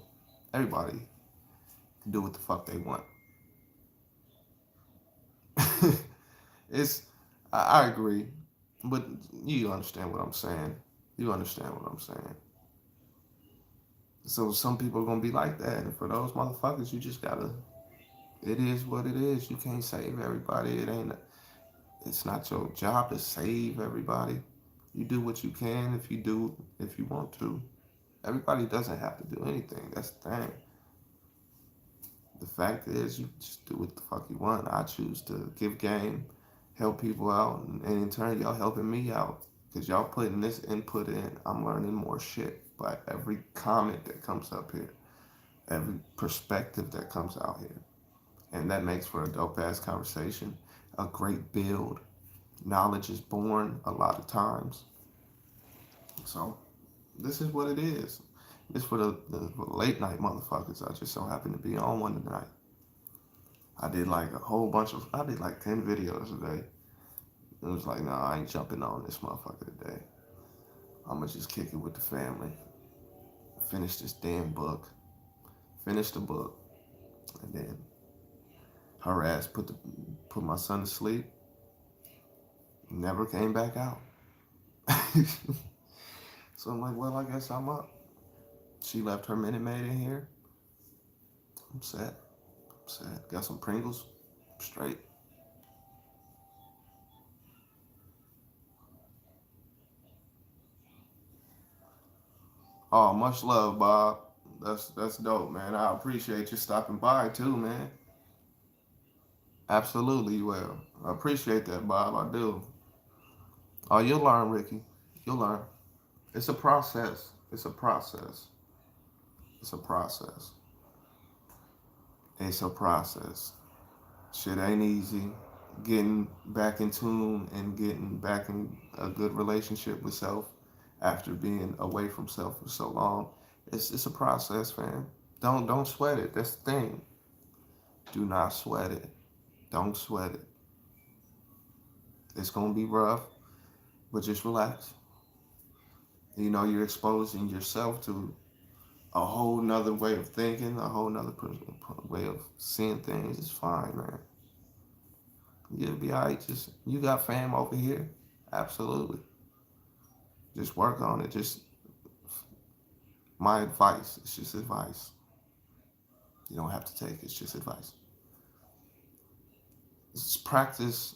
Everybody can do what the fuck they want. it's, I agree, but you understand what I'm saying. You understand what I'm saying. So some people are gonna be like that, and for those motherfuckers, you just gotta. It is what it is. You can't save everybody. It ain't. It's not your job to save everybody. You do what you can if you do if you want to. Everybody doesn't have to do anything. That's the thing. The fact is, you just do what the fuck you want. I choose to give game, help people out, and in turn, y'all helping me out. Because y'all putting this input in, I'm learning more shit by every comment that comes up here, every perspective that comes out here. And that makes for a dope ass conversation, a great build. Knowledge is born a lot of times. So, this is what it is. This for the late night motherfuckers. I just so happen to be on one tonight. I did like a whole bunch of, I did like 10 videos today. It was like, nah, I ain't jumping on this motherfucker today. I'm gonna just kick it with the family. Finish this damn book. Finish the book. And then her ass put my son to sleep. Never came back out. So I'm like, well, I guess I'm up. She left her Minute Maid in here. I'm set. I'm set. Got some Pringles. Straight. Oh, much love, Bob. That's dope, man. I appreciate you stopping by too, man. Absolutely, you will. I appreciate that, Bob. I do. Oh, you'll learn, Ricky. You'll learn. It's a process. It's a process. It's a process. It's a process. Shit ain't easy. Getting back in tune and getting back in a good relationship with self after being away from self for so long. It's a process, fam. Don't sweat it. That's the thing. Do not sweat it. Don't sweat it. It's gonna be rough, but just relax. You know, you're exposing yourself to a whole nother way of thinking, a whole nother way of seeing things. It's fine, man. You'll be alright. Just you got fam over here. Absolutely. Just work on it. Just my advice. It's just advice. You don't have to take it. It's just advice. Just practice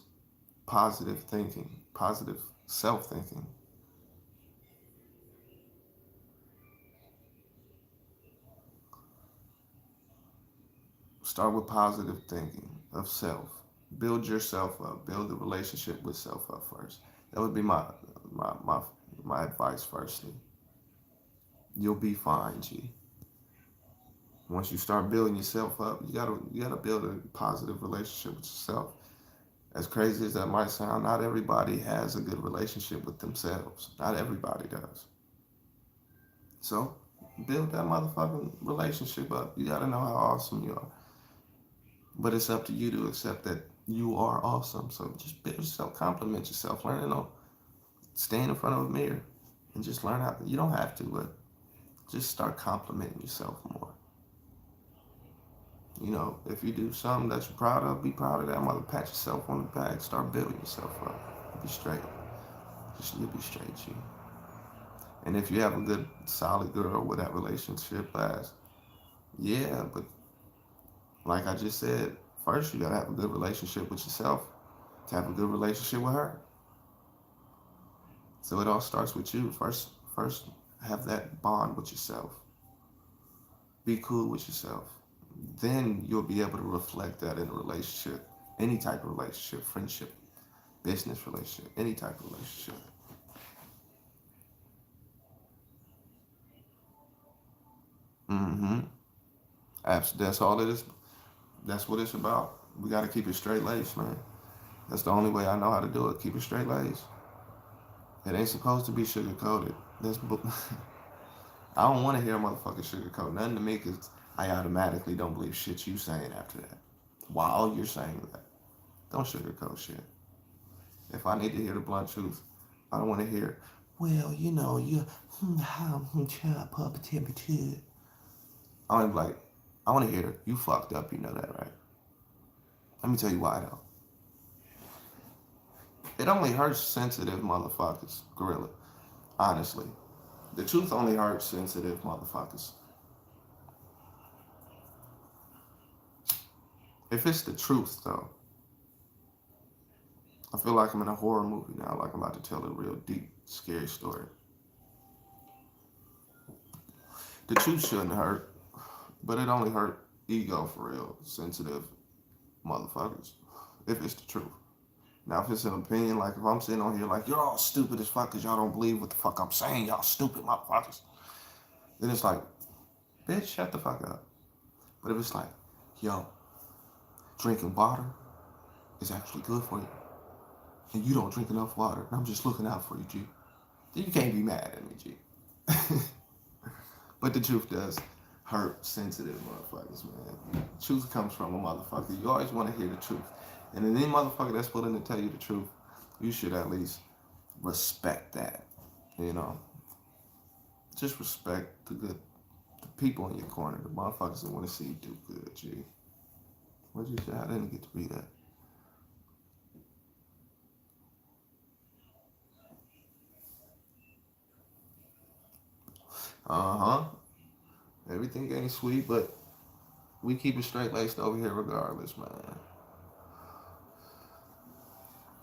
positive thinking, positive self thinking. Start with positive thinking of self. Build yourself up. Build the relationship with self up first. That would be my my my advice. Firstly, you'll be fine, G. Once you start building yourself up, you gotta build a positive relationship with yourself. As crazy as that might sound, not everybody has a good relationship with themselves. Not everybody does. So build that motherfucking relationship up. You gotta know how awesome you are. But it's up to you to accept that you are awesome. So just build yourself, compliment yourself, learn to know, stand in front of a mirror and just learn how. You don't have to, but just start complimenting yourself more. You know, if you do something that you're proud of, be proud of that mother. Pat yourself on the back. Start building yourself up. You'll be straight. Just you'll be straight, G. And if you have a good, solid girl with that relationship lasts, yeah. But like I just said, first you gotta have a good relationship with yourself to have a good relationship with her. So it all starts with you. First have that bond with yourself. Be cool with yourself. Then you'll be able to reflect that in a relationship, any type of relationship, friendship, business relationship, any type of relationship. Mm-hmm. That's all it is. That's what it's about. We got to keep it straight laced, man. That's the only way I know how to do it. Keep it straight laced. It ain't supposed to be sugar coated. That's I don't want to hear a motherfucker sugarcoat nothing to me because I automatically don't believe shit you saying after that. While you're saying that, don't sugarcoat shit. If I need to hear the blunt truth, I don't want to hear, well, you know, you, puppet temperature. I want to be like, I want to hear, you fucked up, you know that, right? Let me tell you why, though. It only hurts sensitive motherfuckers, gorilla, honestly. The truth only hurts sensitive motherfuckers. If it's the truth, though, I feel like I'm in a horror movie now, like I'm about to tell a real deep, scary story. The truth shouldn't hurt, but it only hurt ego for real, sensitive motherfuckers, if it's the truth. Now, if it's an opinion, like if I'm sitting on here like, you're all stupid as fuck because y'all don't believe what the fuck I'm saying, y'all stupid motherfuckers, then it's like, bitch, shut the fuck up. But if it's like, yo, drinking water is actually good for you, and you don't drink enough water, and I'm just looking out for you, G, then you can't be mad at me, G. But the truth does hurt sensitive motherfuckers, man. Truth comes from a motherfucker. You always want to hear the truth. And any motherfucker that's willing to tell you the truth, you should at least respect that. You know, just respect the people in your corner, the motherfuckers that want to see you do good. G, what you say? I didn't get to read that. Uh huh. Everything ain't sweet, but we keep it straight laced over here regardless, man.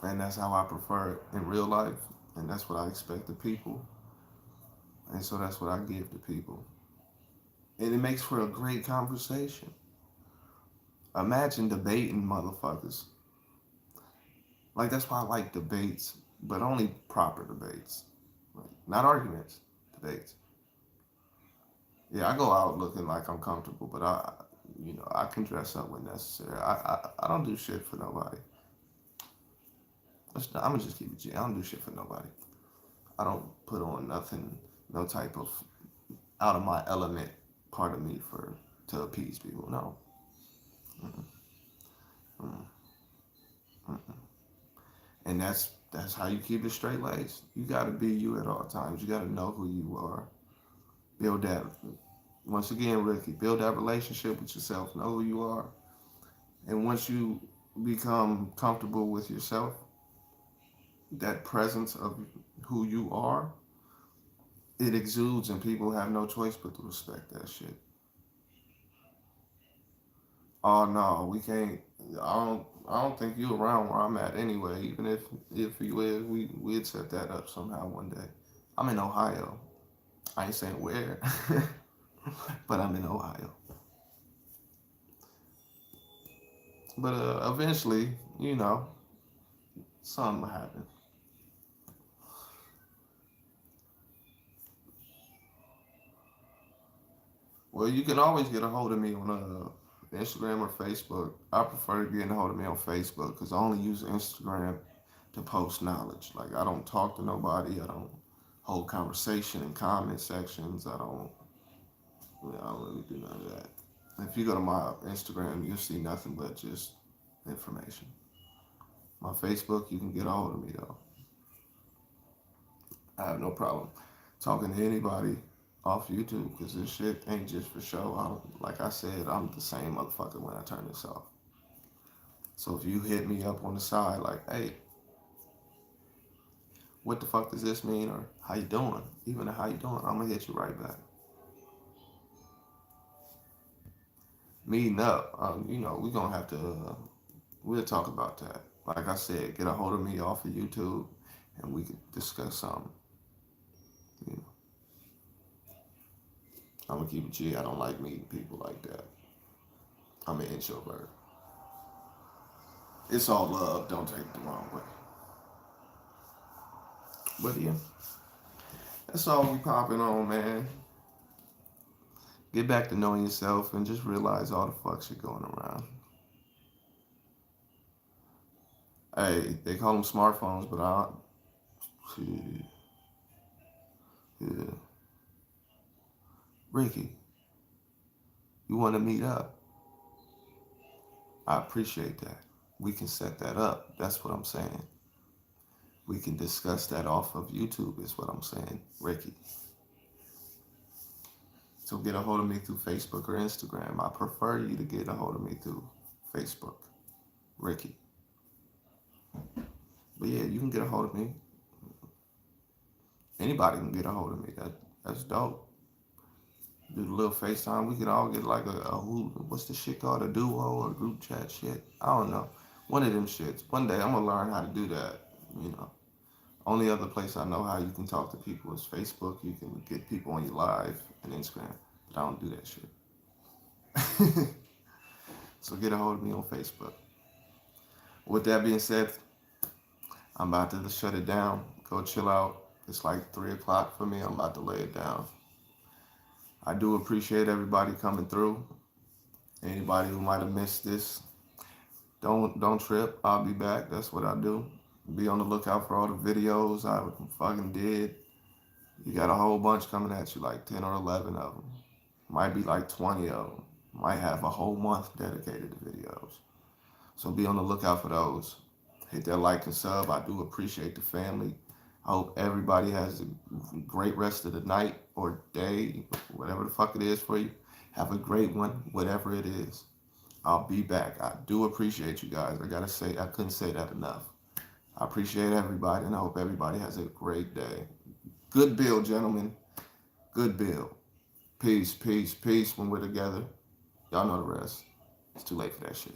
And that's how I prefer it in real life, and that's what I expect of people, and so that's what I give to people, and it makes for a great conversation. Imagine debating motherfuckers. Like, that's why I like debates, but only proper debates. Like, not arguments, debates. Yeah, I go out looking like I'm comfortable, but I can dress up when necessary. I don't do shit for nobody. I'm gonna just keep it G. I don't do shit for nobody. I don't put on nothing, no type of out of my element part of me for to appease people. No. Mm-mm, mm-mm, mm-mm. And that's how you keep it straight laced. You got to be you at all times. You got to know who you are. Build that. Once again, Ricky, build that relationship with yourself. Know who you are. And once you become comfortable with yourself, that presence of who you are, it exudes, and people have no choice but to respect that shit. Oh no, we can't. I don't think you around where I'm at anyway. Even if you is, we'd set that up somehow one day. I'm in Ohio. I ain't saying where, but I'm in Ohio. But eventually, something will happen. Well, you can always get a hold of me on Instagram or Facebook. I prefer getting a hold of me on Facebook because I only use Instagram to post knowledge. Like, I don't talk to nobody. I don't hold conversation in comment sections. I don't really do none of that. If you go to my Instagram, you'll see nothing but just information. My Facebook, you can get a hold of me though. I have no problem talking to anybody off YouTube because this shit ain't just for show. Like I said, I'm the same motherfucker when I turn this off. So if you hit me up on the side like, hey, what the fuck does this mean? Or how you doing? Even a how you doing, I'm gonna hit you right back. Meeting up, we're gonna have to, we'll talk about that. Like I said, get a hold of me off of YouTube and we could discuss something. You know, I'm gonna keep it G. I don't like meeting people like that. I'm an introvert. It's all love. Don't take it the wrong way. But yeah, that's all we popping on, man. Get back to knowing yourself and just realize all the fuck shit going around. Hey, they call them smartphones, but shit, yeah. Ricky, you want to meet up? I appreciate that. We can set that up. That's what I'm saying. We can discuss that off of YouTube, is what I'm saying, Ricky. So get a hold of me through Facebook or Instagram. I prefer you to get a hold of me through Facebook, Ricky. But yeah, you can get a hold of me. Anybody can get a hold of me. That's dope. Do a little FaceTime. We could all get like what's the shit called? A duo or group chat shit? I don't know. One of them shits. One day I'm gonna learn how to do that. You know. Only other place I know how you can talk to people is Facebook. You can get people on your live and Instagram. But I don't do that shit. So get a hold of me on Facebook. With that being said, I'm about to shut it down. Go chill out. It's like 3 o'clock for me. I'm about to lay it down. I do appreciate everybody coming through. Anybody who might have missed this, don't trip. I'll be back. That's what I do. Be on the lookout for all the videos I fucking did. You got a whole bunch coming at you, like 10 or 11 of them. Might be like 20 of them. Might have a whole month dedicated to videos. So be on the lookout for those. Hit that like and sub. I do appreciate the family. I hope everybody has a great rest of the night or day, whatever the fuck it is for you. Have a great one, whatever it is. I'll be back. I do appreciate you guys. I gotta say, I couldn't say that enough. I appreciate everybody, and I hope everybody has a great day. Good bill, gentlemen. Good bill. Peace, peace, peace when we're together. Y'all know the rest. It's too late for that shit.